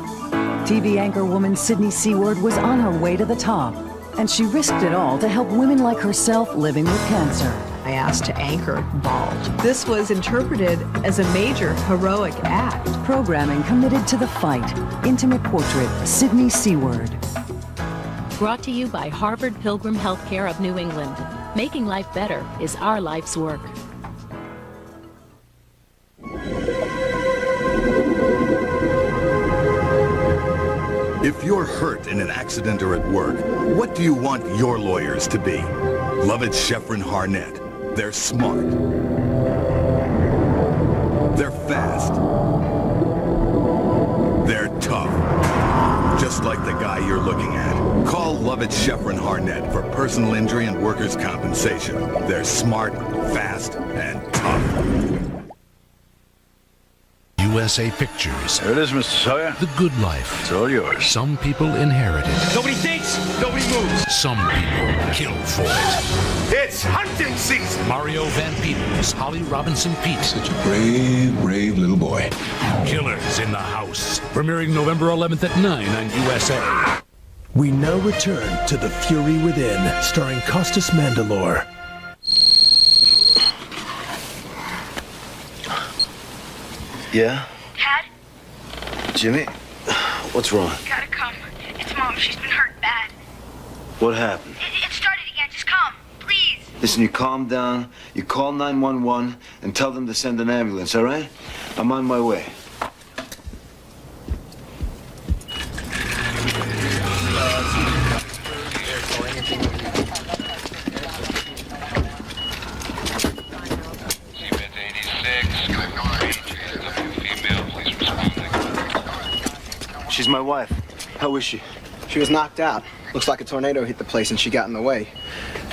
TV anchor woman Sydney Seaward was on her way to the top, and she risked it all to help women like herself living with cancer. I asked to anchor bald. This was interpreted as a major heroic act. Programming committed to the fight. Intimate portrait, Sydney Seaward. Brought to you by Harvard Pilgrim Healthcare of New England. Making life better is our life's work. If you're hurt in an accident or at work, what do you want your lawyers to be? Lovett, Sheffrin, Harnett. They're smart. They're fast. They're tough. Just like the guy you're looking at. Call Lovett, Sheffrin, Harnett for personal injury and workers' compensation. They're smart, fast, and tough. USA Pictures. There it is, Mr. Sawyer. The Good Life. It's all yours. Some people inherit it. Nobody thinks, nobody moves. Some people kill for it. It's hunting season. Mario Van Peebles, Holly Robinson Pete. Such a brave, brave little boy. Killers in the House. Premiering November 11th at 9 on USA. We now return to The Fury Within, starring Costas Mandylor. Yeah? Dad? Jimmy? What's wrong? You gotta come. It's Mom. She's been hurt bad. What happened? It started again. Just come, please. Listen, you calm down, you call 911, and tell them to send an ambulance, all right? I'm on my way. She's my wife. How is she? She was knocked out. Looks like a tornado hit the place and she got in the way.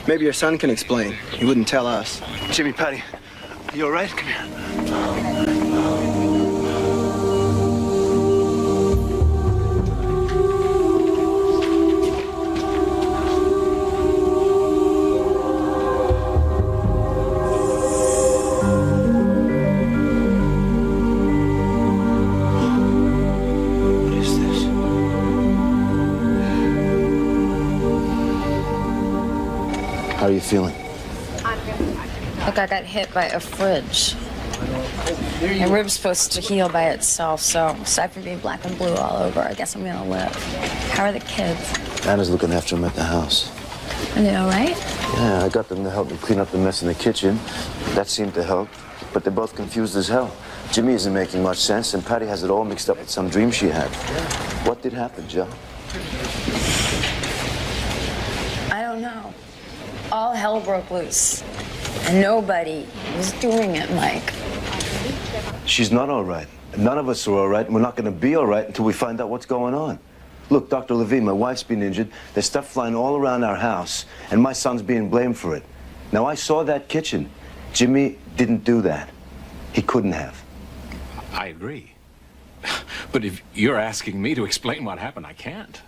Maybe your son can explain. He wouldn't tell us. Jimmy, Patty, you all right? Come here. How are you feeling? Like I got hit by a fridge. My rib's supposed to heal by itself, so aside from being black and blue all over, I guess I'm gonna live. How are the kids? Anna's looking after them at the house. Are they all right? Yeah, I got them to help me clean up the mess in the kitchen. That seemed to help, but they're both confused as hell. Jimmy isn't making much sense, and Patty has it all mixed up with some dream she had. What did happen, Joe? I don't know. All hell broke loose. And nobody was doing it, Mike. She's not all right. None of us are all right, and we're not going to be all right until we find out what's going on. Look, Dr. Levine, my wife's been injured. There's stuff flying all around our house, and my son's being blamed for it. Now, I saw that kitchen. Jimmy didn't do that. He couldn't have. I agree. But if you're asking me to explain what happened, I can't.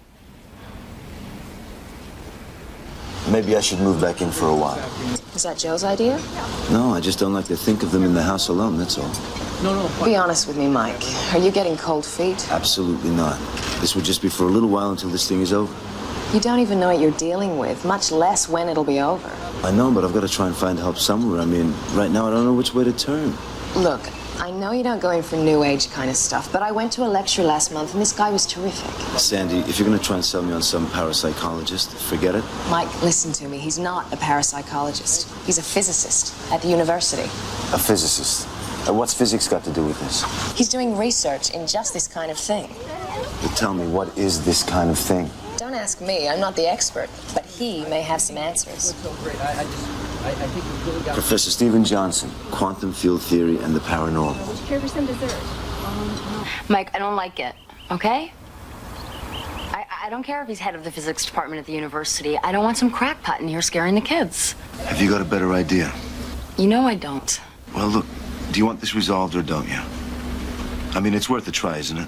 Maybe I should move back in for a while. Was that Joe's idea? No, I just don't like to think of them in the house alone, that's all. Be honest with me, Mike. Are you getting cold feet? Absolutely not. This will just be for a little while until this thing is over. You don't even know what you're dealing with, much less when it'll be over. I know, but I've got to try and find help somewhere. I mean, right now I don't know which way to turn. Look, I know you don't go in for new age kind of stuff, but I went to a lecture last month and this guy was terrific. Sandy, if you're gonna try and sell me on some parapsychologist, forget it. Mike, listen to me. He's not a parapsychologist. He's a physicist at the university. A physicist. What's physics got to do with this? He's doing research in just this kind of thing. But tell me, what is this kind of thing? Don't ask me. I'm not the expert, but he may have some answers. Professor Stephen Johnson, quantum field theory and the paranormal. Would you care for some dessert? Mike, I don't like it, okay? I don't care if he's head of the physics department at the university. I don't want some crackpot in here scaring the kids. Have you got a better idea? You know I don't. Well, look, do you want this resolved or don't you? I mean, it's worth a try, isn't it?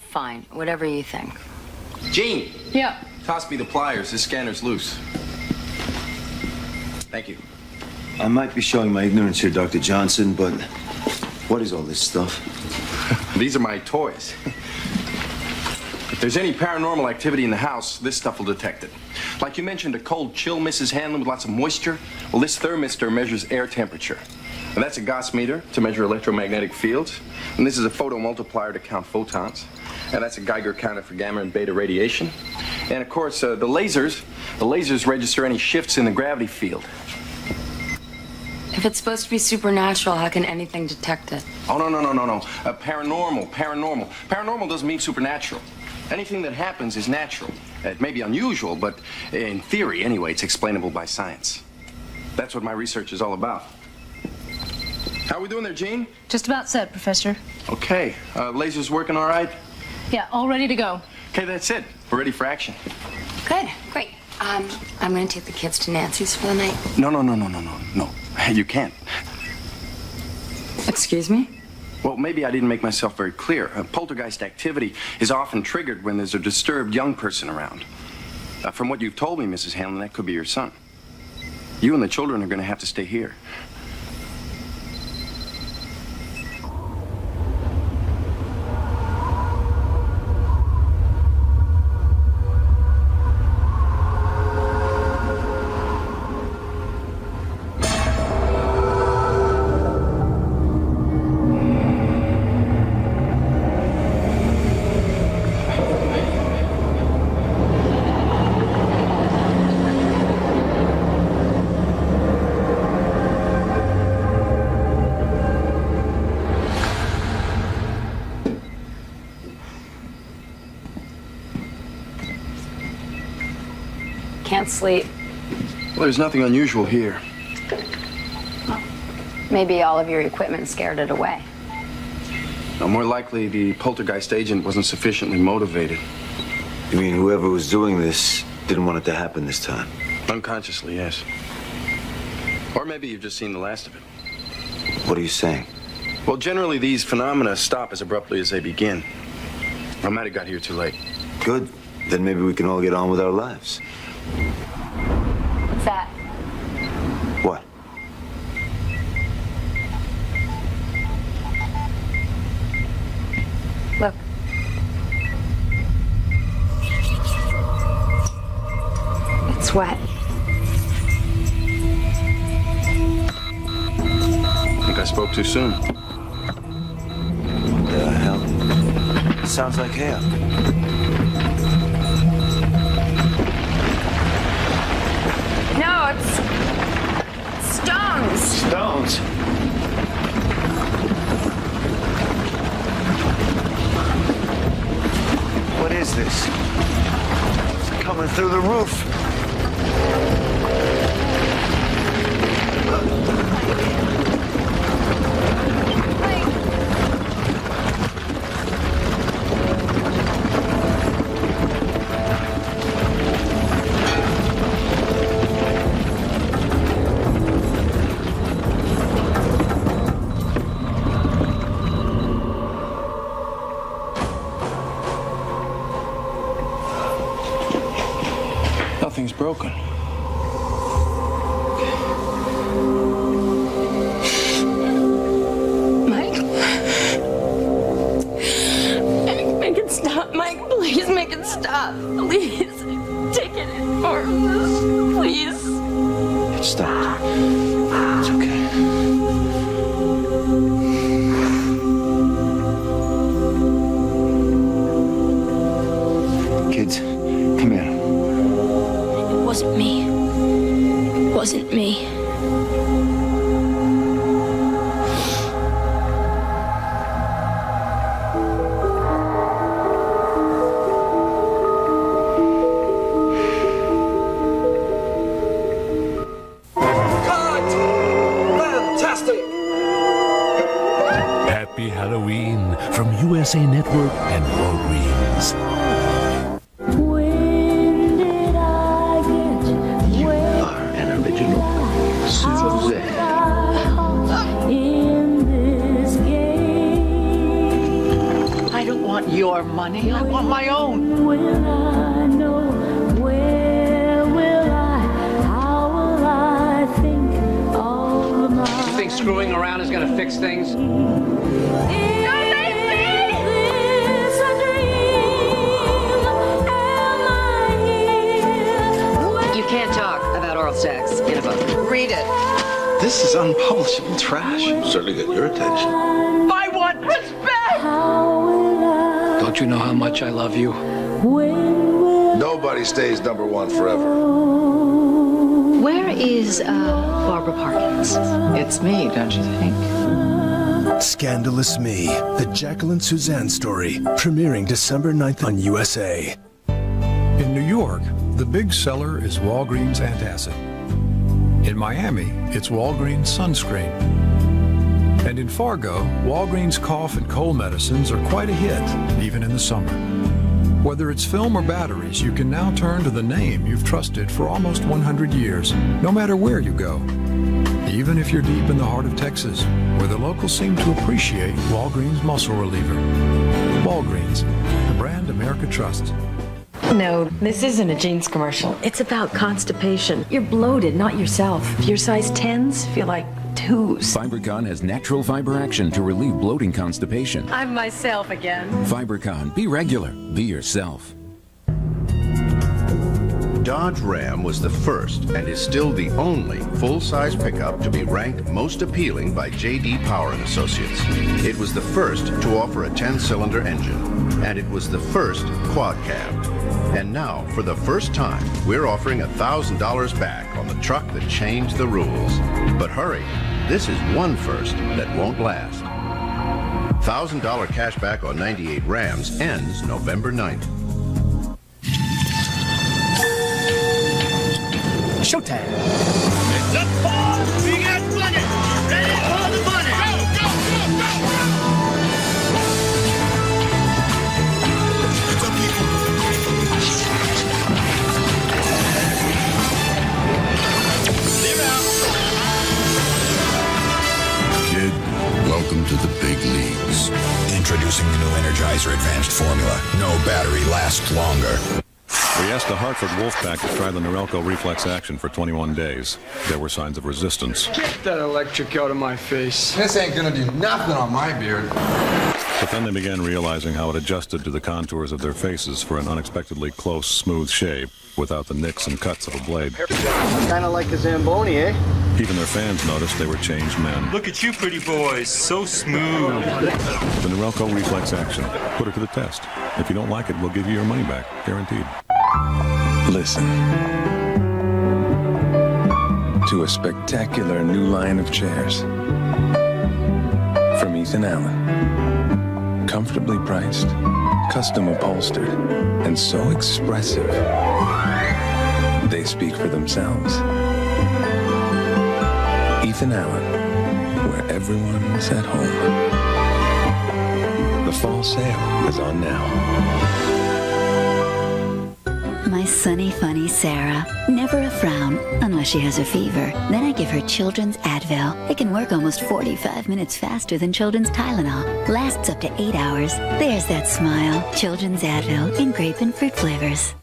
Fine, whatever you think. Gene! Yeah? Toss me the pliers. This scanner's loose. Thank you. I might be showing my ignorance here, Dr. Johnson, but what is all this stuff? These are my toys. If there's any paranormal activity in the house, this stuff will detect it. Like you mentioned, a cold chill, Mrs. Hanlon, with lots of moisture. Well, this thermistor measures air temperature. And that's a Gauss meter to measure electromagnetic fields. And this is a photomultiplier to count photons. And that's a Geiger counter for gamma and beta radiation. And of course, the lasers register any shifts in the gravity field. If it's supposed to be supernatural, how can anything detect it? Oh, no. Paranormal. Paranormal doesn't mean supernatural. Anything that happens is natural. It may be unusual, but in theory, anyway, it's explainable by science. That's what my research is all about. How are we doing there, Gene? Just about set, Professor. Okay. Lasers working all right? Yeah, all ready to go. Okay, that's it. We're ready for action. Good, great. I'm gonna take the kids to Nancy's for the night. No. You can't. Excuse me? Well, maybe I didn't make myself very clear. Poltergeist activity is often triggered when there's a disturbed young person around. From what you've told me, Mrs. Hanlon, that could be your son. You and the children are going to have to stay here. Can't sleep. Well, there's nothing unusual here. Maybe all of your equipment scared it away. No, more likely the poltergeist agent wasn't sufficiently motivated. You mean whoever was doing this didn't want it to happen this time? Unconsciously, yes. Or maybe you've just seen the last of it. What are you saying? Well, generally these phenomena stop as abruptly as they begin. I might have got here too late. Good. Then maybe we can all get on with our lives. What's that? What? Look. It's wet. I think I spoke too soon. What the hell? It sounds like hair. No, it's stones. Stones? What is this? It's coming through the roof. Nothing's broken. Mike? Make it stop, Mike. Please make it stop. Please. Take it for us. Please. It stopped. It's okay. wasn't me. Wasn't me. Happy Halloween from USA Network and Walgreens. You are an original. Suzanne. I don't want your money. I want my own. You think screwing around is going to fix things? You can't talk about oral sex in a book. Read it. This is unpublishable trash. Certainly get your attention. I want respect! Don't you know how much I love you? Nobody stays number one forever. Where is Barbara Parkins? It's me, don't you think? Scandalous Me, the Jacqueline Suzanne story, premiering December 9th on USA. In New York, the big seller is Walgreens Antacid. In Miami, it's Walgreens Sunscreen. And in Fargo, Walgreens cough and cold medicines are quite a hit, even in the summer. Whether it's film or batteries, you can now turn to the name you've trusted for almost 100 years, no matter where you go. Even if you're deep in the heart of Texas, where the locals seem to appreciate Walgreens Muscle Reliever. Walgreens, the brand America trusts. No, this isn't a jeans commercial. It's about constipation. You're bloated, not yourself. If your size 10s feel like 2s. FiberCon has natural fiber action to relieve bloating constipation. I'm myself again. FiberCon, be regular, be yourself. Dodge Ram was the first and is still the only full-size pickup to be ranked most appealing by J.D. Power and Associates. It was the first to offer a 10-cylinder engine, and it was the first quad cab. And now, for the first time, we're offering $1,000 back on the truck that changed the rules. But hurry, this is one first that won't last. $1,000 cash back on 98 Rams ends November 9th. Showtime. It's up, boys. We got money. Ready for the money. Go, go, go, go. It's up, people. Clear out. Kid, welcome to the big leagues. Introducing the new Energizer Advanced Formula. No battery lasts longer. We asked the Hartford Wolfpack to try the Norelco reflex action for 21 days. There were signs of resistance. Get that electric out of my face. This ain't gonna do nothing on my beard. But then they began realizing how it adjusted to the contours of their faces for an unexpectedly close, smooth shave without the nicks and cuts of a blade. Kind of like the Zamboni, eh? Even their fans noticed they were changed men. Look at you pretty boys, so smooth. The Norelco reflex action. Put it to the test. If you don't like it, we'll give you your money back. Guaranteed. Listen to a spectacular new line of chairs from Ethan Allen. Comfortably priced, custom upholstered, and so expressive. They speak for themselves. Ethan Allen, where everyone's at home. The fall sale is on now. My sunny, funny Sarah. Never a frown, unless she has a fever. Then I give her Children's Advil. It can work almost 45 minutes faster than Children's Tylenol. Lasts up to 8 hours. There's that smile. Children's Advil in grape and fruit flavors.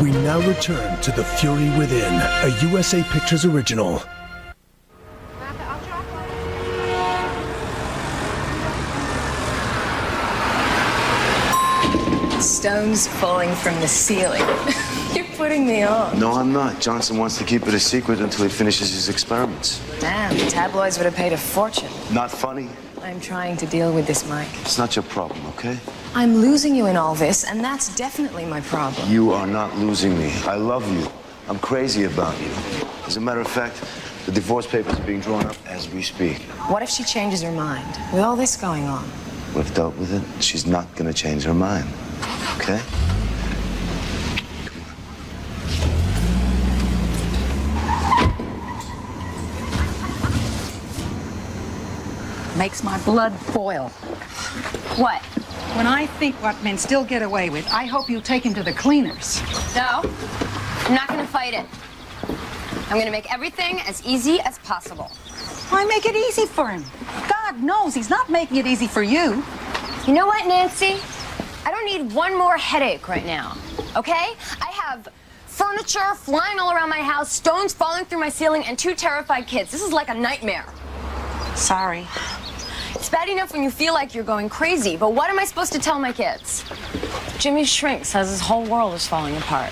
We now return to The Fury Within, a USA Pictures original. Stones falling from the ceiling. You're putting me on. No, I'm not. Johnson wants to keep it a secret until he finishes his experiments. Damn, the tabloids would have paid a fortune. Not funny. I'm trying to deal with this, Mike. It's not your problem, okay? I'm losing you in all this, and that's definitely my problem. You are not losing me. I love you. I'm crazy about you. As a matter of fact, the divorce papers are being drawn up as we speak. What if she changes her mind? With all this going on. We've dealt with it. She's not gonna change her mind. Okay? Makes my blood boil. What? When I think what men still get away with, I hope you take him to the cleaners. No, I'm not gonna fight it. I'm gonna make everything as easy as possible. Why make it easy for him? God knows he's not making it easy for you. You know what, Nancy? I don't need one more headache right now, okay? I have furniture flying all around my house, stones falling through my ceiling, and 2 terrified kids. This is like a nightmare. Sorry. It's bad enough when you feel like you're going crazy, but what am I supposed to tell my kids? Jimmy Shrink says his whole world is falling apart.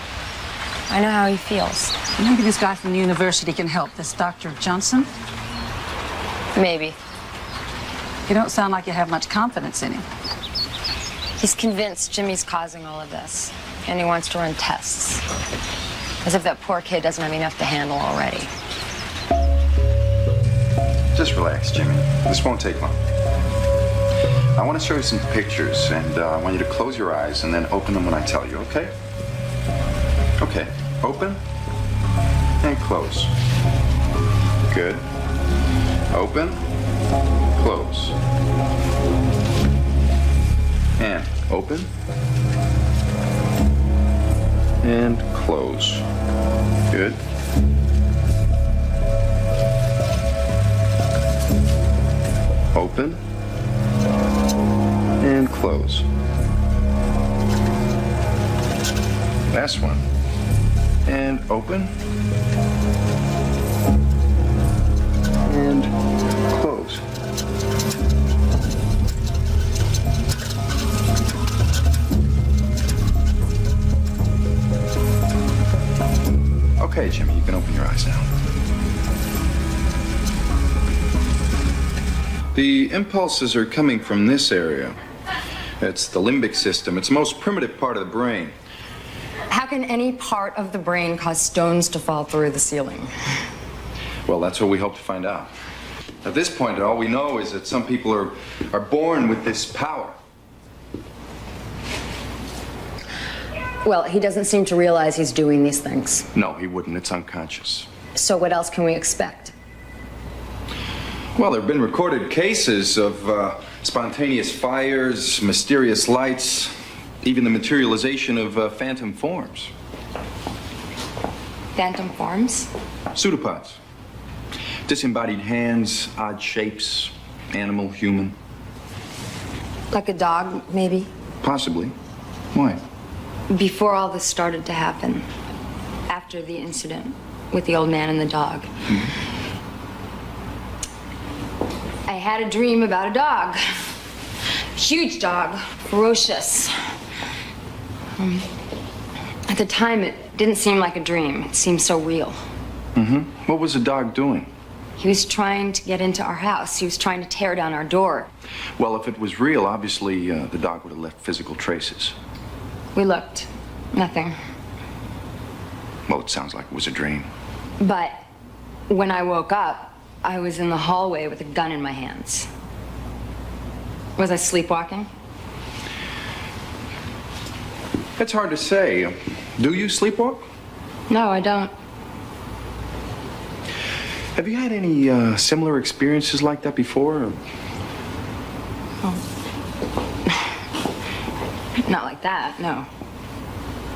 I know how he feels. Maybe this guy from the university can help, this Dr. Johnson. Maybe. You don't sound like you have much confidence in him. He's convinced Jimmy's causing all of this, and he wants to run tests. As if that poor kid doesn't have enough to handle already. Just relax, Jimmy. This won't take long. I want to show you some pictures, and I want you to close your eyes and then open them when I tell you, okay? Okay. Open and close. Good. Open, close. And open and close. Good. Open and close. Last one. And open and close. Okay, Jimmy, you can open your eyes now. The impulses are coming from this area. It's the limbic system. It's the most primitive part of the brain. How can any part of the brain cause stones to fall through the ceiling? Well, that's what we hope to find out. At this point, all we know is that some people are born with this power. Well, he doesn't seem to realize he's doing these things. No, he wouldn't. It's unconscious. So what else can we expect? Well, there have been recorded cases of spontaneous fires, mysterious lights, even the materialization of phantom forms. Phantom forms? Pseudopods. Disembodied hands, odd shapes, animal, human. Like a dog, maybe? Possibly. Why? Before all this started to happen, after the incident with the old man and the dog, I had a dream about a dog. Huge dog, ferocious. At the time, it didn't seem like a dream. It seemed so real. What was the dog doing? He was trying to get into our house. He was trying to tear down our door. Well, if it was real, obviously the dog would have left physical traces. We looked. Nothing. Well, it sounds like it was a dream. But when I woke up, I was in the hallway with a gun in my hands. Was I sleepwalking? It's hard to say. Do you sleepwalk? No, I don't. Have you had any similar experiences like that before? Not like that, no.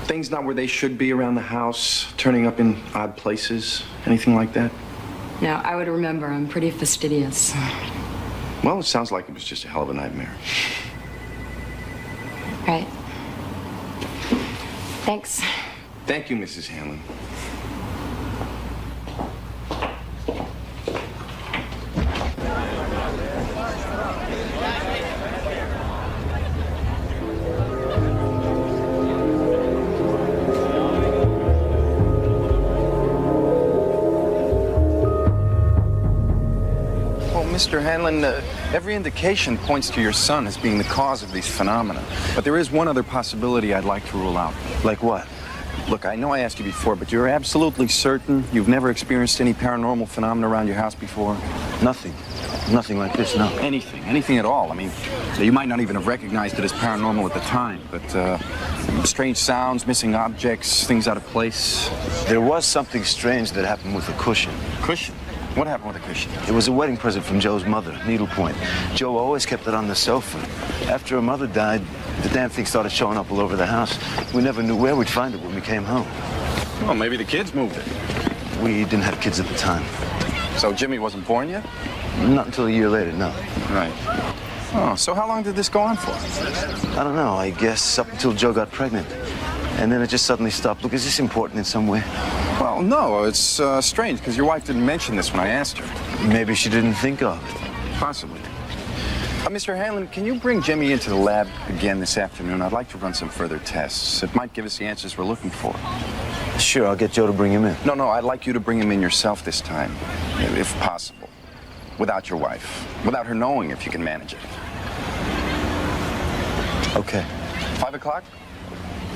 Things not where they should be around the house, turning up in odd places, anything like that? No, I would remember. I'm pretty fastidious. Well, it sounds like it was just a hell of a nightmare. Right. Thanks. Thank you, Mrs. Hanlon. Mr. Hanlon, every indication points to your son as being the cause of these phenomena. But there is one other possibility I'd like to rule out. Like what? Look, I know I asked you before, but you're absolutely certain you've never experienced any paranormal phenomena around your house before? Nothing. Nothing like this, no. Anything at all. I mean, you might not even have recognized it as paranormal at the time, but strange sounds, missing objects, things out of place. There was something strange that happened with the cushion. Cushion? What happened with the cushion? It was a wedding present from Joe's mother, needlepoint. Joe always kept it on the sofa. After her mother died, the damn thing started showing up all over the house. We never knew where we'd find it when we came home. Well, maybe the kids moved it. We didn't have kids at the time. So Jimmy wasn't born yet? Not until a year later, no. Right. Oh, so how long did this go on for? I don't know. I guess up until Joe got pregnant. And then it just suddenly stopped. Look, is this important in some way? Well, no. It's strange, because your wife didn't mention this when I asked her. Maybe she didn't think of it. Possibly. Mr. Hanlon, can you bring Jimmy into the lab again this afternoon? I'd like to run some further tests. It might give us the answers we're looking for. Sure, I'll get Joe to bring him in. No, I'd like you to bring him in yourself this time, if possible. Without your wife. Without her knowing, if you can manage it. Okay. 5 o'clock?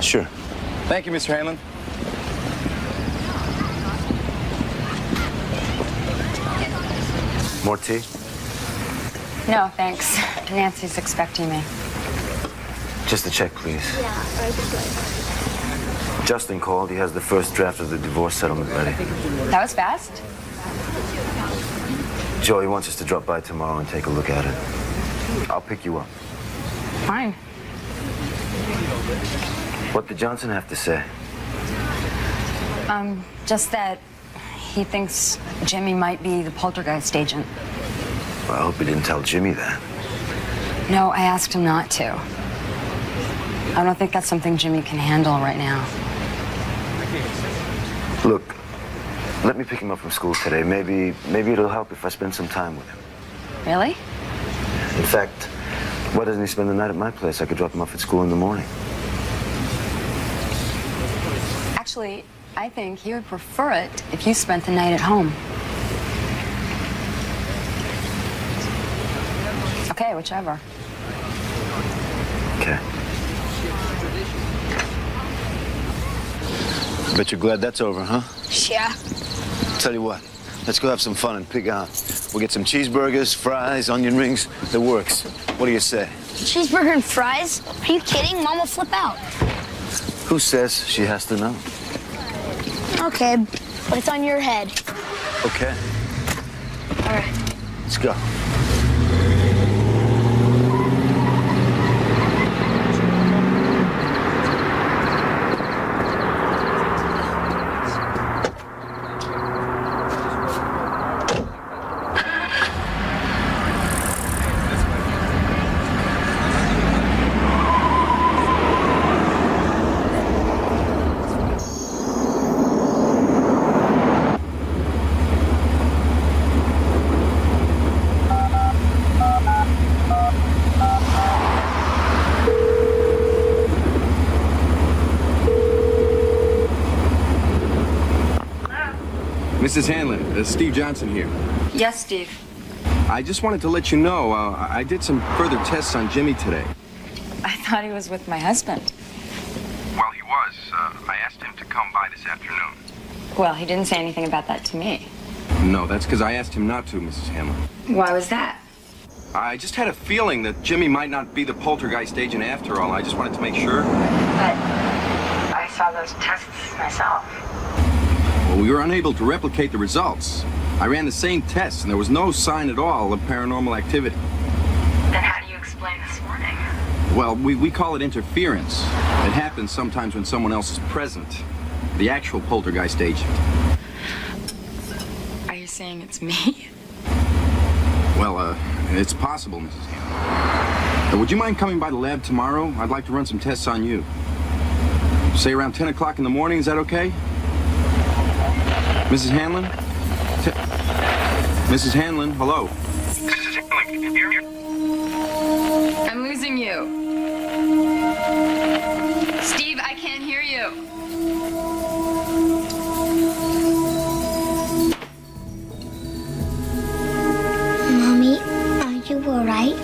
Sure. Thank you, Mr. Hanlon. More tea? No, thanks. Nancy's expecting me. Just a check, please. Justin called. He has the first draft of the divorce settlement ready. That was fast. Joey wants us to drop by tomorrow and take a look at it. I'll pick you up. Fine. What did Johnson have to say? Just that he thinks Jimmy might be the poltergeist agent. Well, I hope he didn't tell Jimmy that. No, I asked him not to. I don't think that's something Jimmy can handle right now. Look, let me pick him up from school today. Maybe it'll help if I spend some time with him. Really? In fact, why doesn't he spend the night at my place? I could drop him off at school in the morning. Actually, I think he would prefer it if you spent the night at home. Okay, whichever. Okay. Bet you're glad that's over, huh? Yeah. Tell you what, let's go have some fun and pig out. We'll get some cheeseburgers, fries, onion rings, the works. What do you say? Cheeseburger and fries? Are you kidding? Mom will flip out. Who says she has to know? Okay, but it's on your head. Okay. All right. Let's go. Mrs. Hanlon, Steve Johnson here. Yes, Steve. I just wanted to let you know, I did some further tests on Jimmy today. I thought he was with my husband. Well, he was. I asked him to come by this afternoon. Well, he didn't say anything about that to me. No, that's because I asked him not to, Mrs. Hanlon. Why was that? I just had a feeling that Jimmy might not be the poltergeist agent after all. I just wanted to make sure. But I saw those tests myself. Well, we were unable to replicate the results. I ran the same tests, and there was no sign at all of paranormal activity. Then how do you explain this morning? Well, we call it interference. It happens sometimes when someone else is present. The actual poltergeist agent. Are you saying it's me? Well, it's possible, Mrs. Hanlon. Would you mind coming by the lab tomorrow? I'd like to run some tests on you. Say around 10 o'clock in the morning, is that okay? Mrs. Hanlon? Mrs. Hanlon, hello. Mrs. Hanlon, can you hear me? I'm losing you. Steve, I can't hear you. Mommy, are you all right?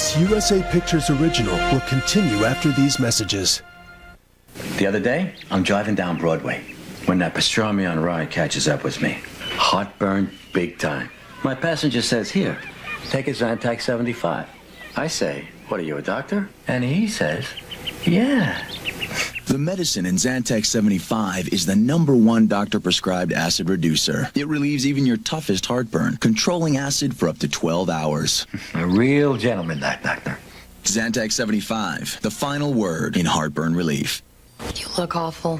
This USA Pictures original will continue after these messages. The other day, I'm driving down Broadway when that pastrami on ride catches up with me. Heartburn big time. My passenger says, here, take a Zantac 75. I say, what are you, a doctor? And he says, yeah. The medicine in Zantac 75 is the #1 doctor-prescribed acid reducer. It relieves even your toughest heartburn, controlling acid for up to 12 hours. A real gentleman, that doctor. Zantac 75, the final word in heartburn relief. You look awful.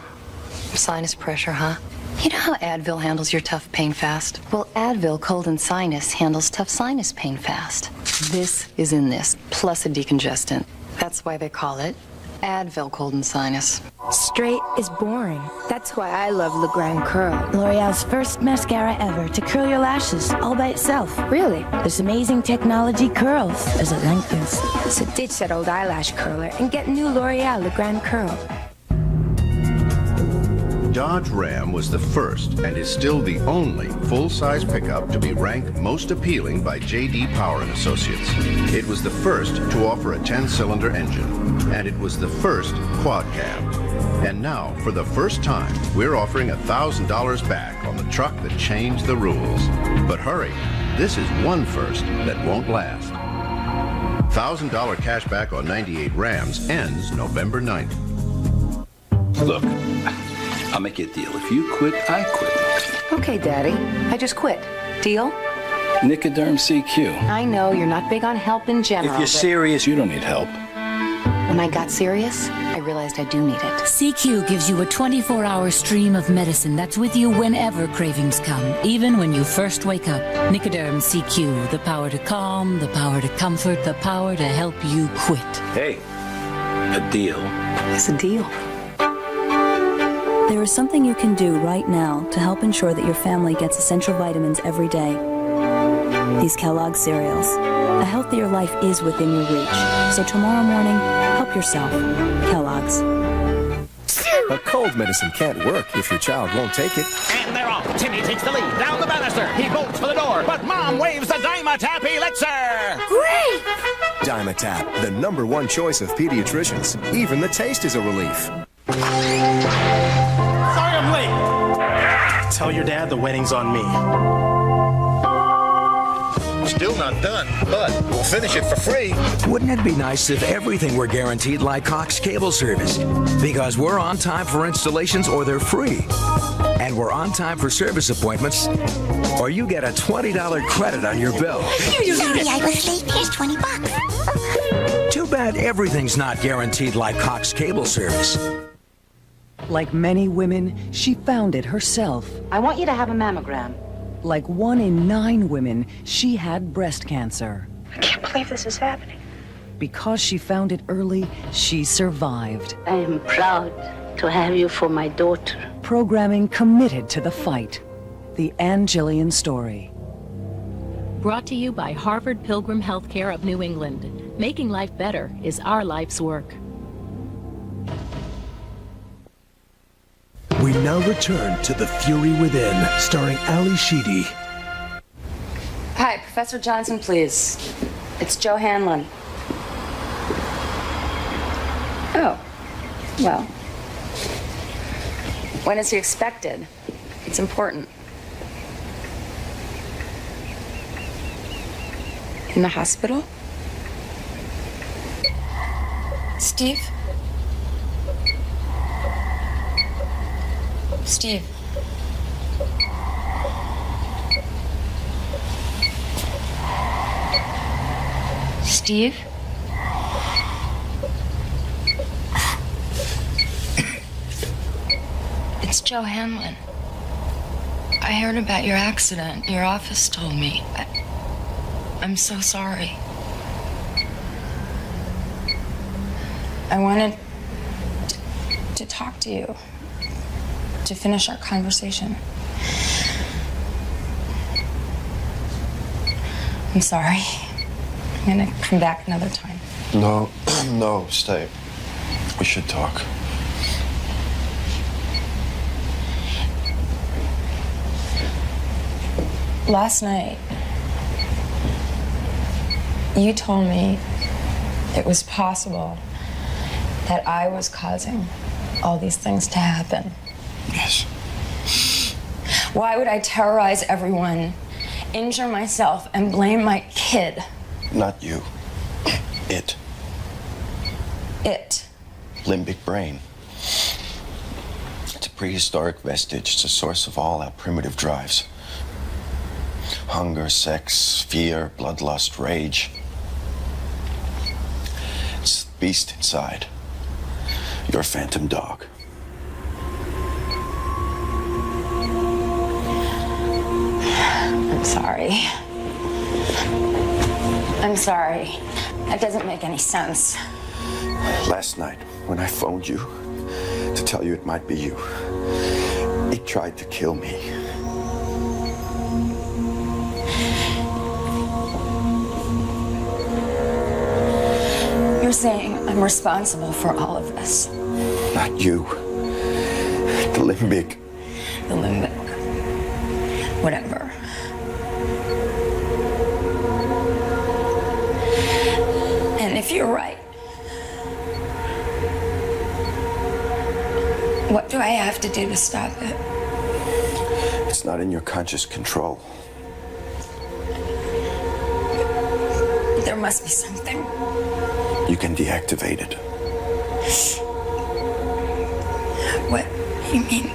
Sinus pressure, huh? You know how Advil handles your tough pain fast? Well, Advil Cold and Sinus handles tough sinus pain fast. This is in this, plus a decongestant. That's why they call it Advil Cold and Sinus. Straight is boring. That's why I love Le Grand Curl. L'Oreal's first mascara ever to curl your lashes all by itself. Really? This amazing technology curls as it lengthens. So ditch that old eyelash curler and get new L'Oreal Le Grand Curl. Dodge Ram was the first and is still the only full-size pickup to be ranked most appealing by J.D. Power and Associates. It was the first to offer a 10-cylinder engine, and it was the first quad cab. And now, for the first time, we're offering $1,000 back on the truck that changed the rules. But hurry, this is one first that won't last. $1,000 cash back on 98 Rams ends November 9th. Look, I'll make you a deal. If you quit, I quit. Okay, Daddy. I just quit. Deal? Nicoderm CQ. I know you're not big on help in general. If you're serious, you don't need help. When I got serious, I realized I do need it. CQ gives you a 24-hour stream of medicine that's with you whenever cravings come, even when you first wake up. Nicoderm CQ, the power to calm, the power to comfort, the power to help you quit. Hey, a deal. It's a deal. There is something you can do right now to help ensure that your family gets essential vitamins every day. These Kellogg cereals. A healthier life is within your reach. So tomorrow morning, help yourself. Kellogg's. A cold medicine can't work if your child won't take it. And they're off. Timmy takes the lead down the banister. He bolts for the door, but Mom waves the Dymatap elixir. Great! Dymatap, the #1 choice of pediatricians. Even the taste is a relief. Sorry I'm late. Tell your dad the wedding's on me. Still not done, but we'll finish it for free. Wouldn't it be nice if everything were guaranteed like Cox Cable Service? Because we're on time for installations or they're free. And we're on time for service appointments or you get a $20 credit on your bill. Sorry I was late. Here's $20. Too bad everything's not guaranteed like Cox Cable Service. Like many women, she found it herself. I want you to have a mammogram. Like 1 in 9 women, she had breast cancer. I can't believe this is happening. Because she found it early, she survived. I am proud to have you for my daughter. Programming committed to the fight. The Ann Gillian Story. Brought to you by Harvard Pilgrim Healthcare of New England. Making life better is our life's work. We now return to The Fury Within, starring Sheedy. Hi, Professor Johnson, please. It's Joe Hanlon. Oh, well. When is he expected? It's important. In the hospital? Steve? Steve. Steve? It's Joe Hanlon. I heard about your accident. Your office told me. I'm so sorry. I wanted to talk to you. To finish our conversation. I'm sorry. I'm gonna come back another time. No, no, stay. We should talk. Last night, you told me it was possible that I was causing all these things to happen. Yes. Why would I terrorize everyone, injure myself, and blame my kid? Not you. It. It. Limbic brain. It's a prehistoric vestige. It's a source of all our primitive drives. Hunger, sex, fear, bloodlust, rage. It's the beast inside. Your phantom dog. I'm sorry. I'm sorry. That doesn't make any sense. Last night, when I phoned you to tell you it might be you, it tried to kill me. You're saying I'm responsible for all of this. Not you. The limbic. The limbic. Whatever. And if you're right, what do I have to do to stop it? It's not in your conscious control. There must be something. You can deactivate it. What you mean?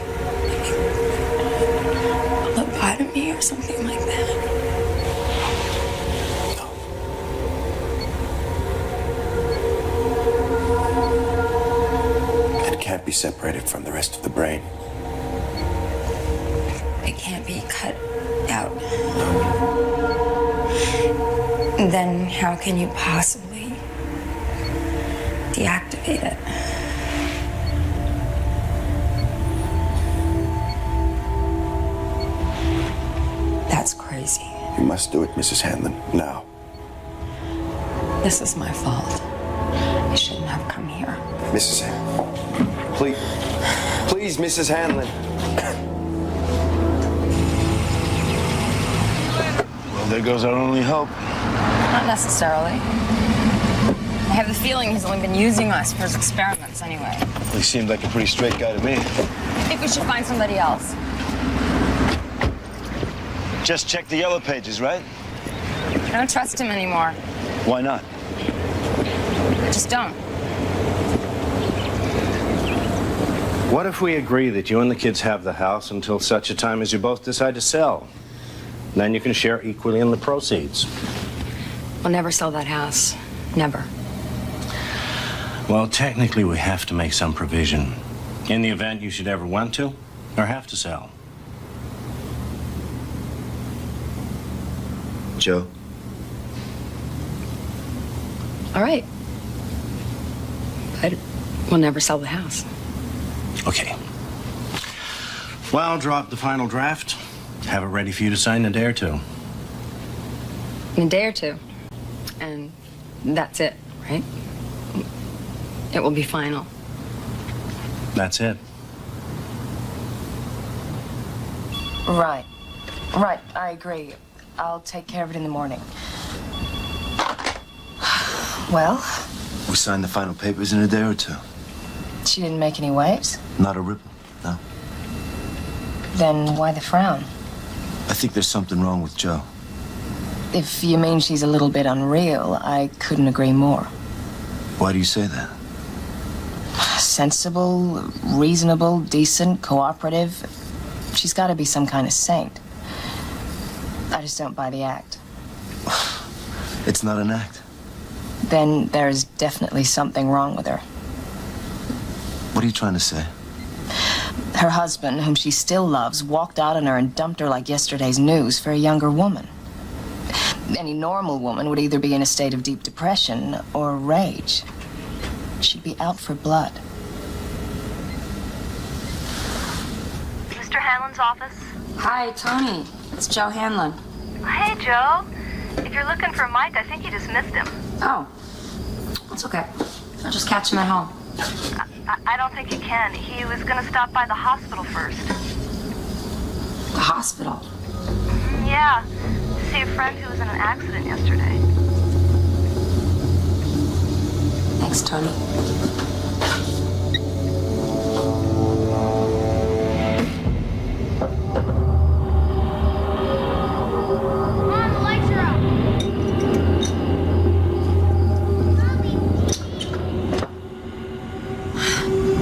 Lobotomy or something like that? It can't be separated from the rest of the brain. It can't be cut out. Then how can you possibly deactivate it? That's crazy. You must do it, Mrs. Hanlon, now. This is my fault. I shouldn't have come here. Mrs. Hanlon, please. Please, Mrs. Hanlon. Well, there goes our only hope. Not necessarily. I have the feeling he's only been using us for his experiments anyway. He seemed like a pretty straight guy to me. I think we should find somebody else. Just check the yellow pages, right? I don't trust him anymore. Why not? I just don't. What if we agree that you and the kids have the house until such a time as you both decide to sell? Then you can share equally in the proceeds. We'll never sell that house. Never. Well, technically, we have to make some provision. In the event you should ever want to or have to sell. Joe? All right. But we'll never sell the house. Okay. Well, I'll draw up the final draft. Have it ready for you to sign in a day or two. In a day or two. And that's it, right? It will be final. That's it. Right. Right, I agree. I'll take care of it in the morning. Well? We signed the final papers in a day or two. She didn't make any waves? Not a ripple, no. Then why the frown? I think there's something wrong with Joe. If you mean she's a little bit unreal, I couldn't agree more. Why do you say that? Sensible, reasonable, decent, cooperative. She's got to be some kind of saint. I just don't buy the act. It's not an act. Then there's definitely something wrong with her. What are you trying to say? Her husband, whom she still loves, walked out on her and dumped her like yesterday's news for a younger woman. Any normal woman would either be in a state of deep depression or rage. She'd be out for blood. Mr. Hanlon's office? Hi, Tony. It's Joe Hanlon. Hey, Joe. If you're looking for Mike, I think you just missed him. Oh. It's okay. I'll just catch him at home. I don't think you can. He was going to stop by the hospital first. The hospital? Yeah. To see a friend who was in an accident yesterday. Thanks, Tony.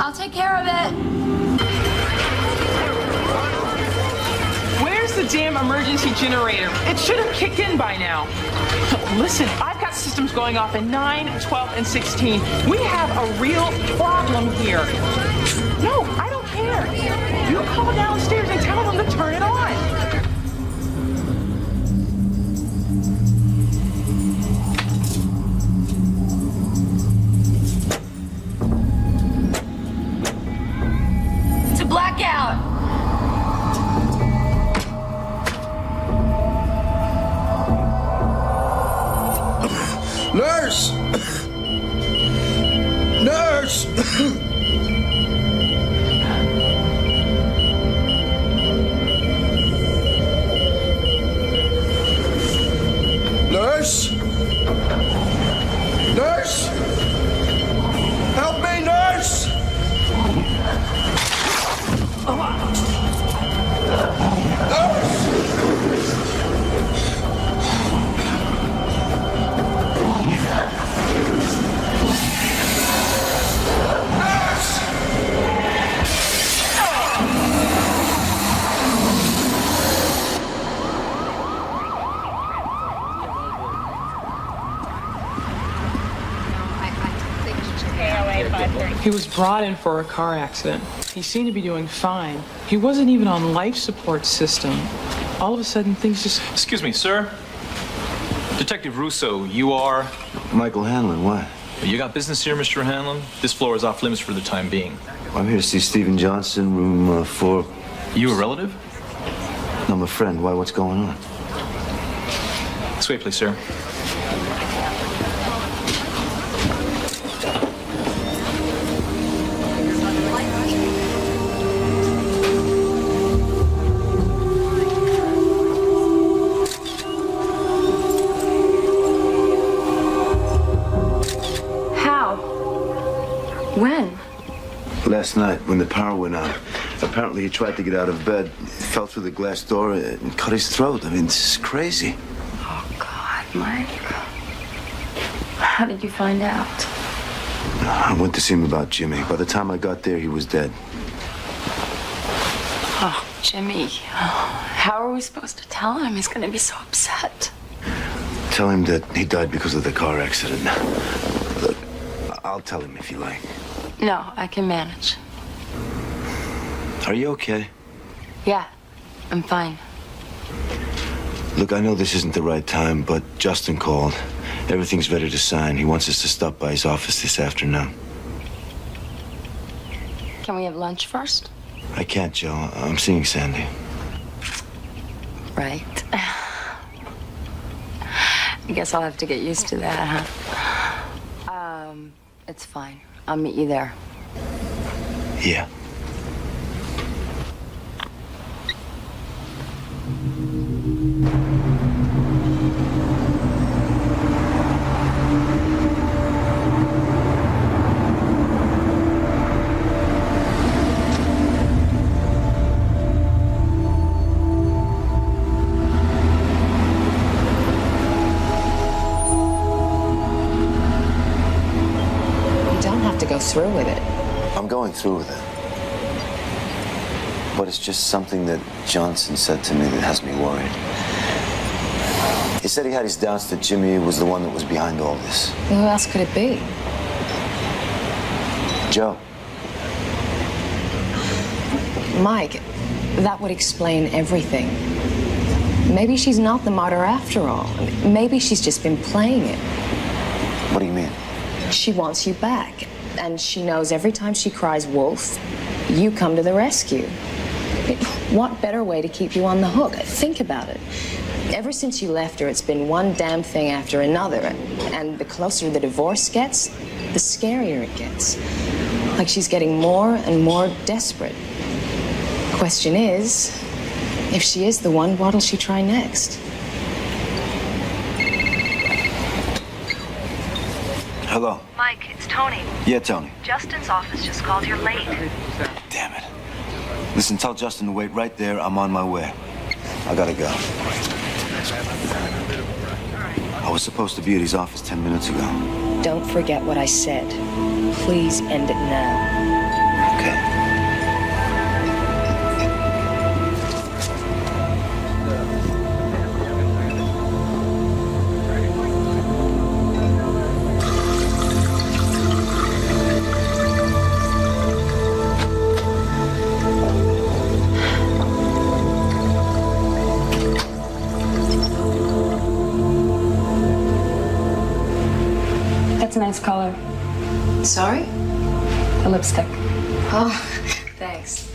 I'll take care of it. Where's the damn emergency generator? It should have kicked in by now. Listen, I've got systems going off in 9, 12, and 16. We have a real problem here. No, I don't care. You call downstairs and tell them to turn it on. It's a blackout. Nurse! Nurse! Nurse? Nurse? Help me, nurse! He was brought in for a car accident. He seemed to be doing fine. He wasn't even on life support system. All of a sudden, things just... Excuse me, sir. Detective Russo, you are... Michael Hanlon, why? You got business here, Mr. Hanlon? This floor is off limits for the time being. I'm here to see Stephen Johnson, room 4. You a relative? No, I'm a friend. Why? What's going on? This way, please, sir. When? Last night, when the power went out, apparently he tried to get out of bed, fell through the glass door, and cut his throat. I mean, this is crazy. Oh, God, Mike. How did you find out? I went to see him about Jimmy. By the time I got there, he was dead. Oh, Jimmy. How are we supposed to tell him? He's going to be so upset. Tell him that he died because of the car accident. Look, I'll tell him if you like. No, I can manage. Are you okay? Yeah, I'm fine. Look, I know this isn't the right time, but Justin called. Everything's ready to sign. He wants us to stop by his office this afternoon. Can we have lunch first? I can't, Joe. I'm seeing Sandy. Right. I guess I'll have to get used to that, huh? It's fine. I'll meet you there. Yeah. Go through with it. I'm going through with it. But it's just something that Johnson said to me that has me worried. He said he had his doubts that Jimmy was the one that was behind all this. Well, who else could it be? Joe. Mike, that would explain everything. Maybe she's not the martyr after all. Maybe she's just been playing it. What do you mean? She wants you back. And she knows every time she cries wolf, you come to the rescue. What better way to keep you on the hook? Think about it. Ever since you left her, it's been one damn thing after another. And the closer the divorce gets, the scarier it gets. Like she's getting more and more desperate. Question is, if she is the one, what'll she try next? Hello. Mike, it's Tony. Yeah, Tony. Justin's office just called you're late. Damn it. Listen, tell Justin to wait right there. I'm on my way. I gotta go. I was supposed to be at his office 10 minutes ago. Don't forget what I said. Please end it now. Okay. That's a nice color. Sorry? The lipstick. Oh, thanks.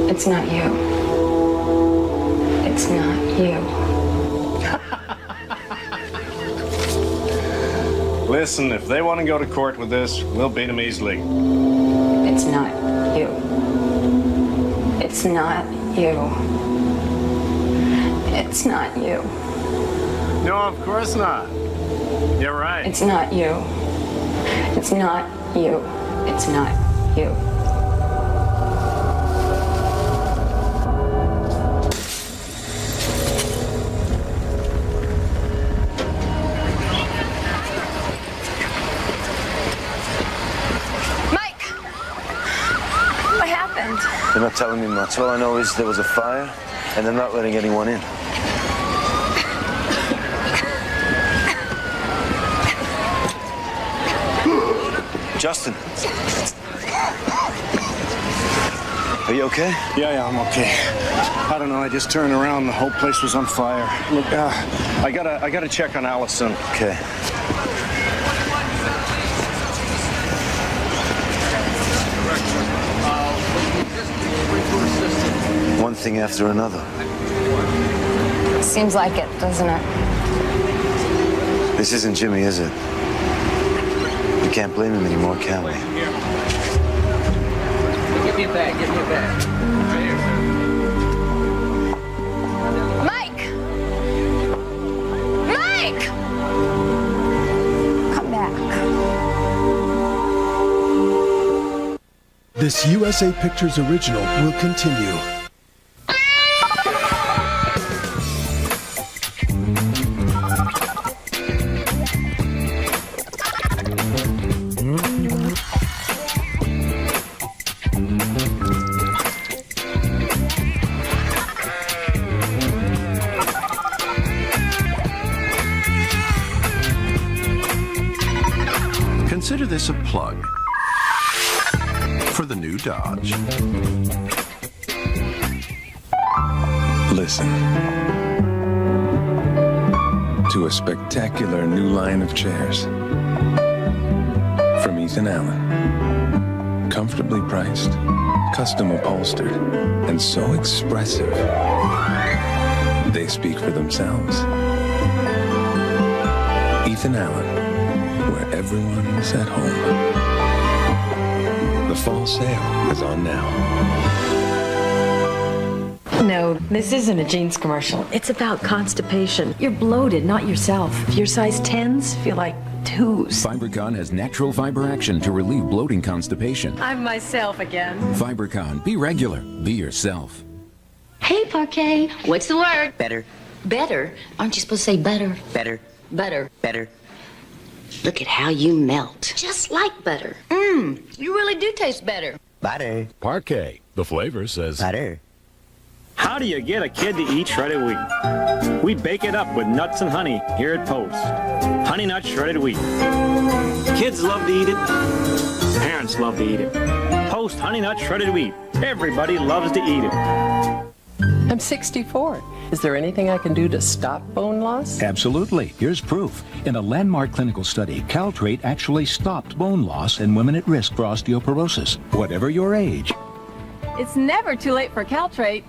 It's not you. It's not you. Listen, if they want to go to court with this, we'll beat them easily. It's not you. It's not you. It's not you. No, of course not. You're right. It's not you. It's not you. It's not you. They're not telling me much. All I know is there was a fire, and they're not letting anyone in. Justin. Are you okay? Yeah, I'm okay. I don't know, I just turned around, the whole place was on fire. Look, I gotta check on Allison. Okay. One thing after another. Seems like it, doesn't it? This isn't Jimmy, is it? We can't blame him anymore, can we? Give me a bag, give me a bag. Right here. Mike! Mike! Come back. This USA Pictures original will continue. Consider this a plug for the new Dodge. Listen to a spectacular new line of chairs from Ethan Allen. Comfortably priced, custom upholstered, and so expressive. They speak for themselves. Ethan Allen, where everyone's at home. The fall sale is on now. No, this isn't a jeans commercial. It's about constipation. You're bloated, not yourself. If your size 10s feel like 2s. FiberCon has natural fiber action to relieve bloating constipation. I'm myself again. FiberCon, be regular, be yourself. Hey, Parquet, what's the word? Better. Better? Aren't you supposed to say better? Better. Better. Better. Look at how you melt. Just like butter. You really do taste better. Butter. Parquet. The flavor says butter. How do you get a kid to eat shredded wheat? We bake it up with nuts and honey here at Post. Honey Nut Shredded Wheat. Kids love to eat it. Parents love to eat it. Post Honey Nut Shredded Wheat. Everybody loves to eat it. I'm 64. Is there anything I can do to stop bone loss? Absolutely. Here's proof. In a landmark clinical study, Caltrate actually stopped bone loss in women at risk for osteoporosis, whatever your age. It's never too late for Caltrate.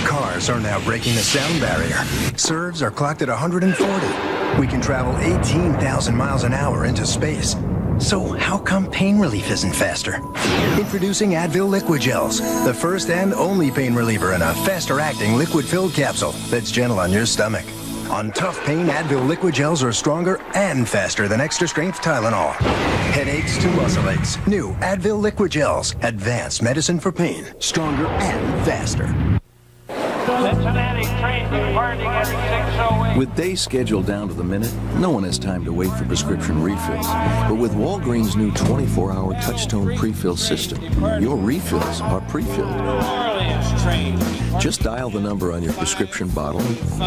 Cars are now breaking the sound barrier. Serves are clocked at 140. We can travel 18,000 miles an hour into space. So how come pain relief isn't faster? Introducing Advil Liquid Gels, the first and only pain reliever in a faster-acting liquid-filled capsule that's gentle on your stomach. On tough pain, Advil Liquid Gels are stronger and faster than extra-strength Tylenol. Headaches to muscle aches. New Advil Liquid Gels. Advanced medicine for pain. Stronger and faster. Cincinnati train departing at 6:08. With days scheduled down to the minute, no one has time to wait for prescription refills. But with Walgreens' new 24-hour touch-tone pre-fill system, your refills are pre-filled. Just dial the number on your prescription bottle,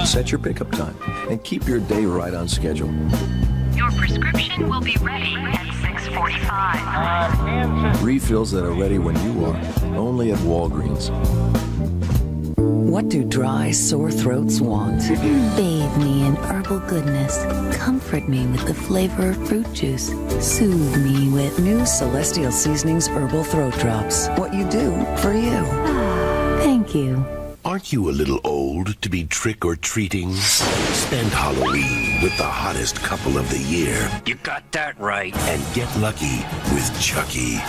set your pickup time, and keep your day right on schedule. Your prescription will be ready at 6:45. Refills that are ready when you are, only at Walgreens. What do dry, sore throats want? Bathe me in herbal goodness. Comfort me with the flavor of fruit juice. Soothe me with New Celestial Seasonings Herbal Throat Drops. What you do for you. Thank you. Aren't you a little old to be trick-or-treating? Spend Halloween with the hottest couple of the year. You got that right. And get lucky with Chucky.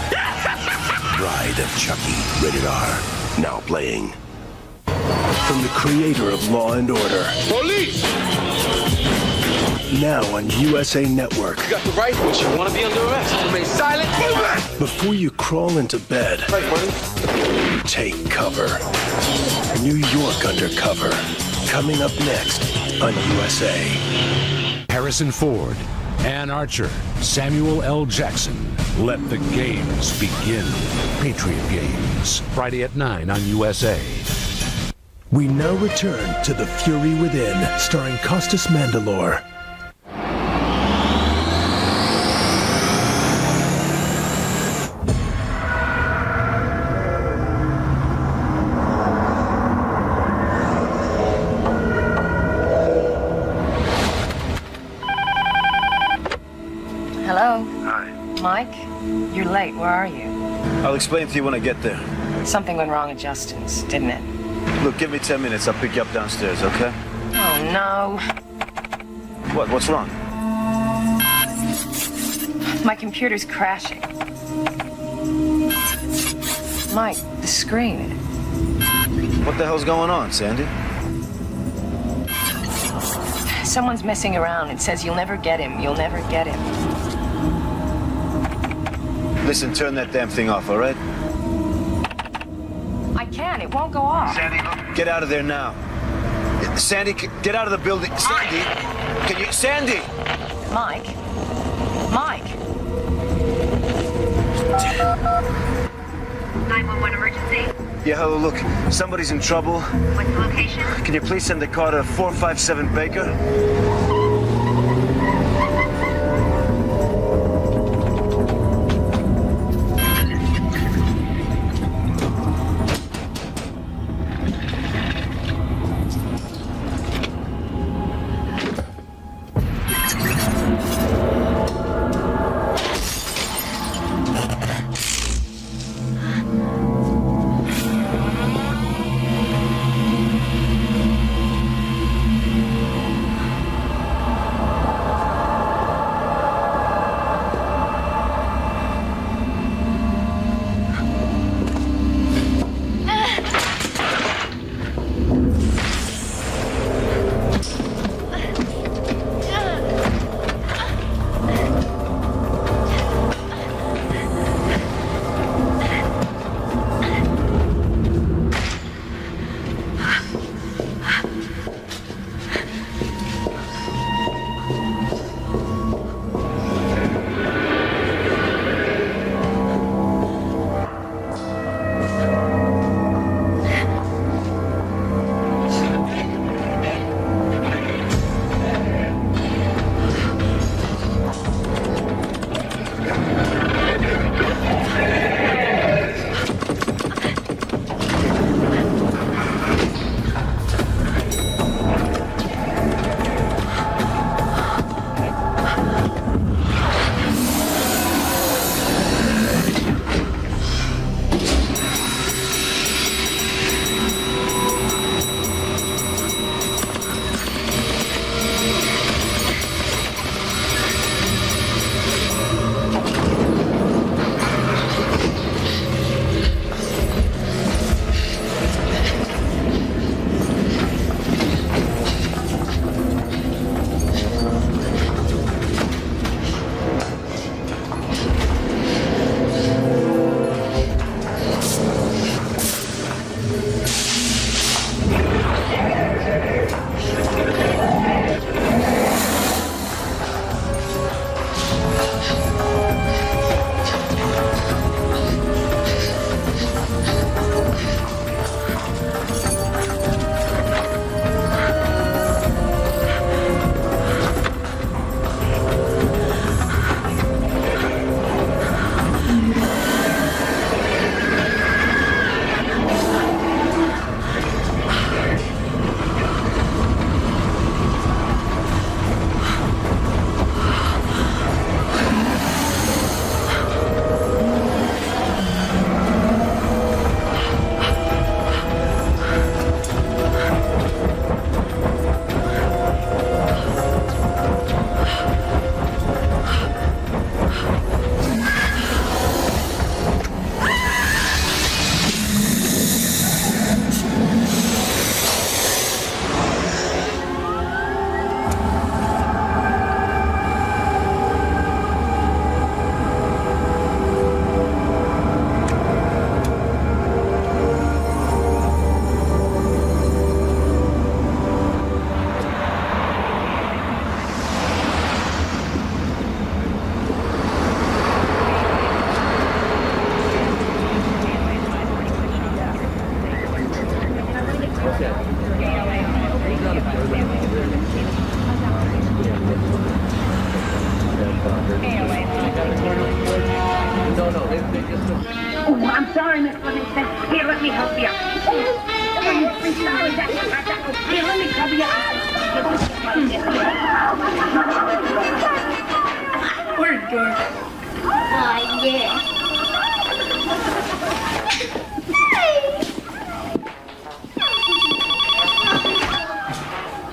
Bride of Chucky. Rated R. Now playing. From the creator of Law and Order. Police! Now on USA Network. You got the right, but you want to be under arrest. Remain silent. Move it! Before you crawl into bed, Right, buddy. take cover. New York Undercover. Coming up next on USA. Harrison Ford, Ann Archer, Samuel L. Jackson. Let the games begin. Patriot Games. Friday at 9 on USA. We now return to The Fury Within, starring Costas Mandylor. Hello? Hi. Mike? You're late. Where are you? I'll explain to you when I get there. Something went wrong at Justin's, didn't it? Look, give me 10 minutes. I'll pick you up downstairs, okay? Oh, no. What's wrong? My computer's crashing. Mike, the screen. What the hell's going on, Sandy? Someone's messing around. It says you'll never get him. You'll never get him. Listen, turn that damn thing off, all right? I can't. It won't go off. Sandy, get out of there now. Sandy, get out of the building. Sandy, can you... Sandy! Mike? Mike? 911 emergency. Yeah, hello, look. Somebody's in trouble. What's the location? Can you please send the car to 457 Baker? I'm sorry, Miss Livingston. Here, let me help you. I'm sorry. Here, let me cover you. We're good. Oh, yeah.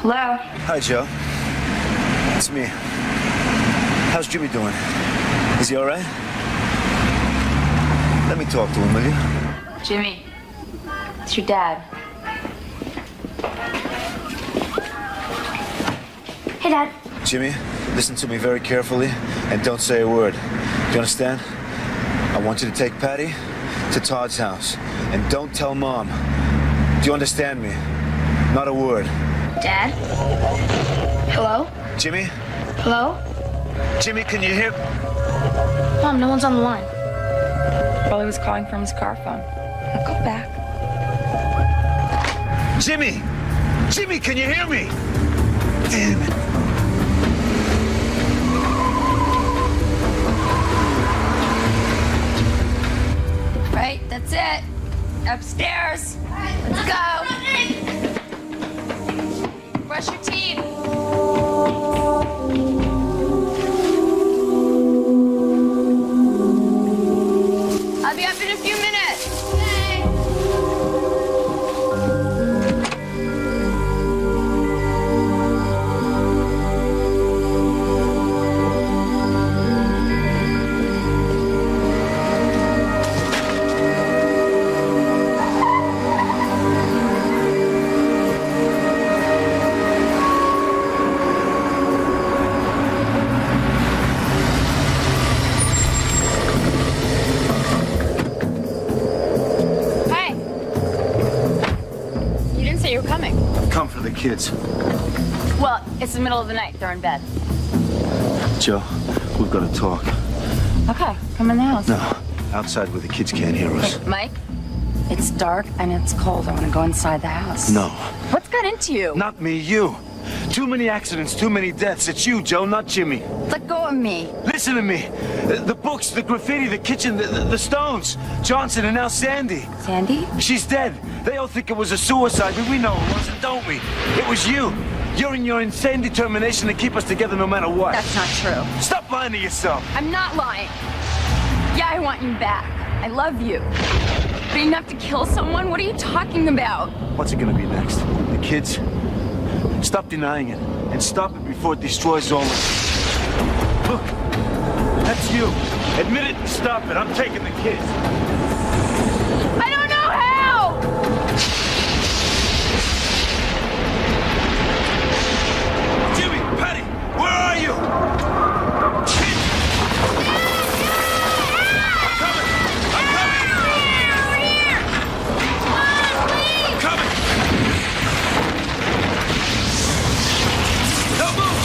Hello? Hi, Joe. It's me. How's Jimmy doing? Is he all right? Let me talk to him, will you? Jimmy, it's your dad. Hey, Dad. Jimmy, listen to me very carefully and don't say a word. Do you understand? I want you to take Patty to Todd's house and don't tell Mom. Do you understand me? Not a word. Dad? Hello? Jimmy? Hello? Jimmy, can you hear? Mom, no one's on the line. Probably was calling from his car phone. I'll go back. Jimmy! Jimmy, can you hear me? Damn it. Right, that's it. Upstairs. Let's go. Brush your teeth. I'll be up in a few minutes. Come for the kids. Well, it's the middle of the night. They're in bed. Joe, we've got to talk. Okay, come in the house. No, outside where the kids can't hear us. Hey, Mike, it's dark and it's cold. I want to go inside the house. No. What's got into you? Not me, you. Too many accidents, too many deaths. It's you, Joe, not Jimmy. Let go of me. Listen to me. The books, the graffiti, the kitchen, the stones. Johnson and now Sandy. Sandy? She's dead. They all think it was a suicide, but we know it wasn't, don't we? It was you. You're in your insane determination to keep us together no matter what. That's not true. Stop lying to yourself. I'm not lying. Yeah, I want you back. I love you. But enough to kill someone? What are you talking about? What's it gonna be next? The kids? Stop denying it, and stop it before it destroys all of us. Look, that's you. Admit it and stop it. I'm taking the kids. I don't know how! Jimmy, Patty, where are you? Kids! I'm coming! I'm coming! Don't move!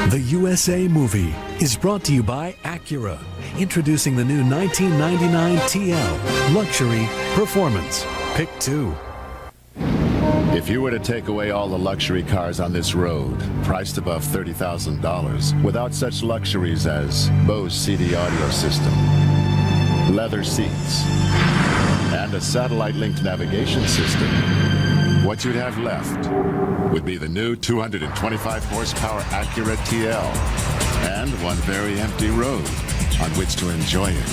The USA Movie is brought to you by Acura, introducing the new 1999 TL Luxury Performance. Pick 2. If you were to take away all the luxury cars on this road, priced above $30,000, without such luxuries as Bose CD audio system, leather seats, and a satellite-linked navigation system, what you'd have left would be the new 225 horsepower Acura TL and one very empty road on which to enjoy it.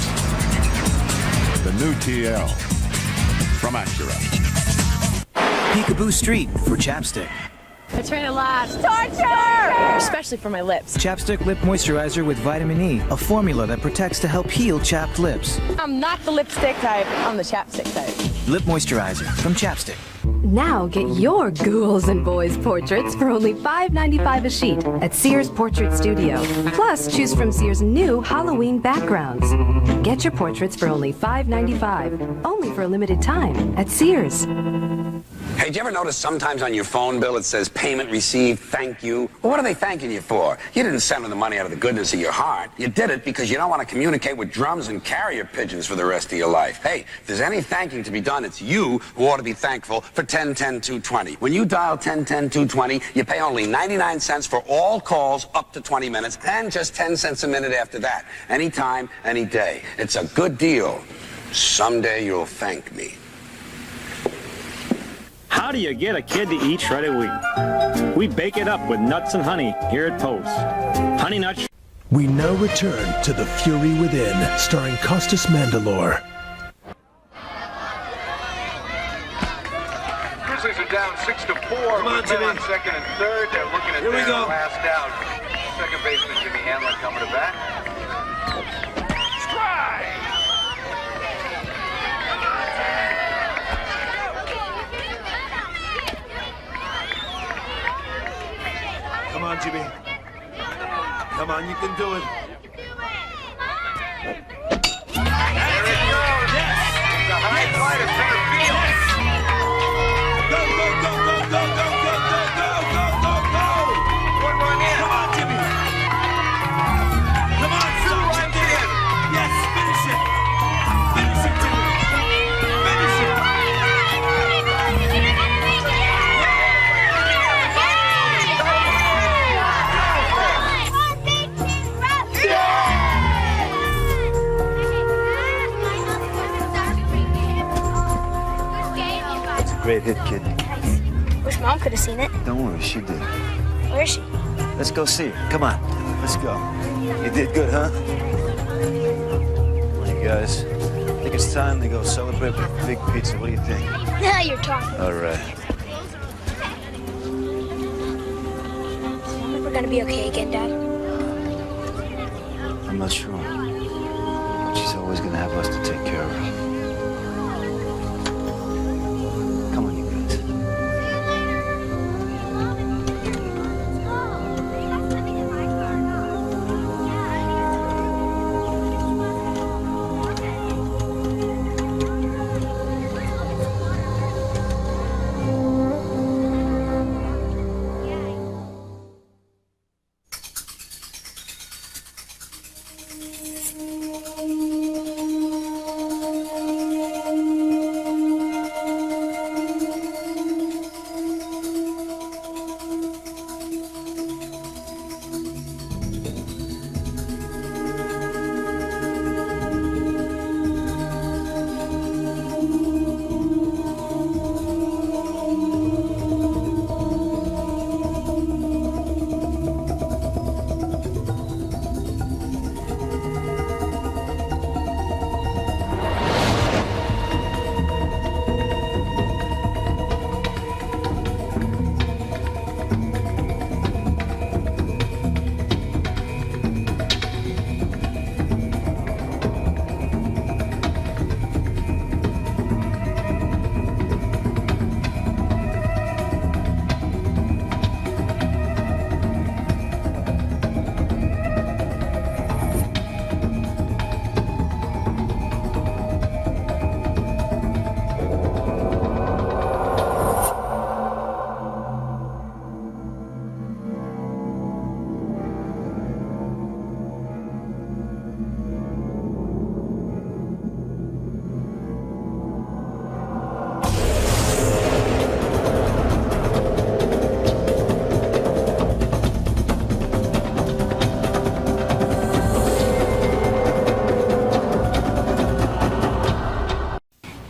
The new TL from Acura. Peekaboo Street for chapstick. I try to last. Torture! Especially for my lips. Chapstick lip moisturizer with vitamin E, a formula that protects to help heal chapped lips. I'm not the lipstick type, I'm the chapstick type. Lip moisturizer from Chapstick. Now get your ghouls and boys portraits for only $5.95 a sheet at Sears Portrait Studio. Plus, choose from Sears' new Halloween backgrounds. Get your portraits for only $5.95, only for a limited time at Sears. Hey, did you ever notice sometimes on your phone bill it says payment received, thank you? Well, what are they thanking you for? You didn't send them the money out of the goodness of your heart. You did it because you don't want to communicate with drums and carrier pigeons for the rest of your life. Hey, if there's any thanking to be done, it's you who ought to be thankful for 10-10-220. When you dial 10-10-220, you pay only 99 cents for all calls up to 20 minutes and just 10 cents a minute after that. Anytime, any day. It's a good deal. Someday you'll thank me. How do you get a kid to eat shredded wheat? We bake it up with nuts and honey here at Post. Honey Nut. We now return to The Fury Within, starring Costas Mandylor. Grizzlies are down 6-4. With men on second and third. They're looking at their last out. Second baseman Jimmy Hamlin coming to bat. Strike! Come on, Jimmy. Come on, you can do it. There it goes. Yes. It's a high fly to center field. Go, go, go, go, go, go, go, go, go, go, go, go. One run in. Come on, Jimmy. Come on, Two runs in. Yes, finish it. Finish it, Jimmy. Finish it. Great hit, kid. Wish Mom could have seen it. Don't worry, she did. Where is she? Let's go see her. Come on. Let's go. You did good, huh? Come on, you guys. I think it's time to go celebrate with a big pizza. What do you think? Now you're talking. All right. Is Mom ever gonna be okay again, Dad? I'm not sure. But she's always gonna have us to take care of her. Come on, you guys.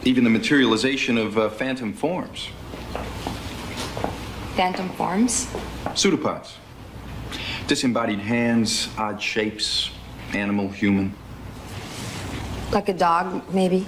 Even the materialization of phantom forms. Phantom forms? Pseudopods. Disembodied hands, odd shapes, animal, human. Like a dog, maybe?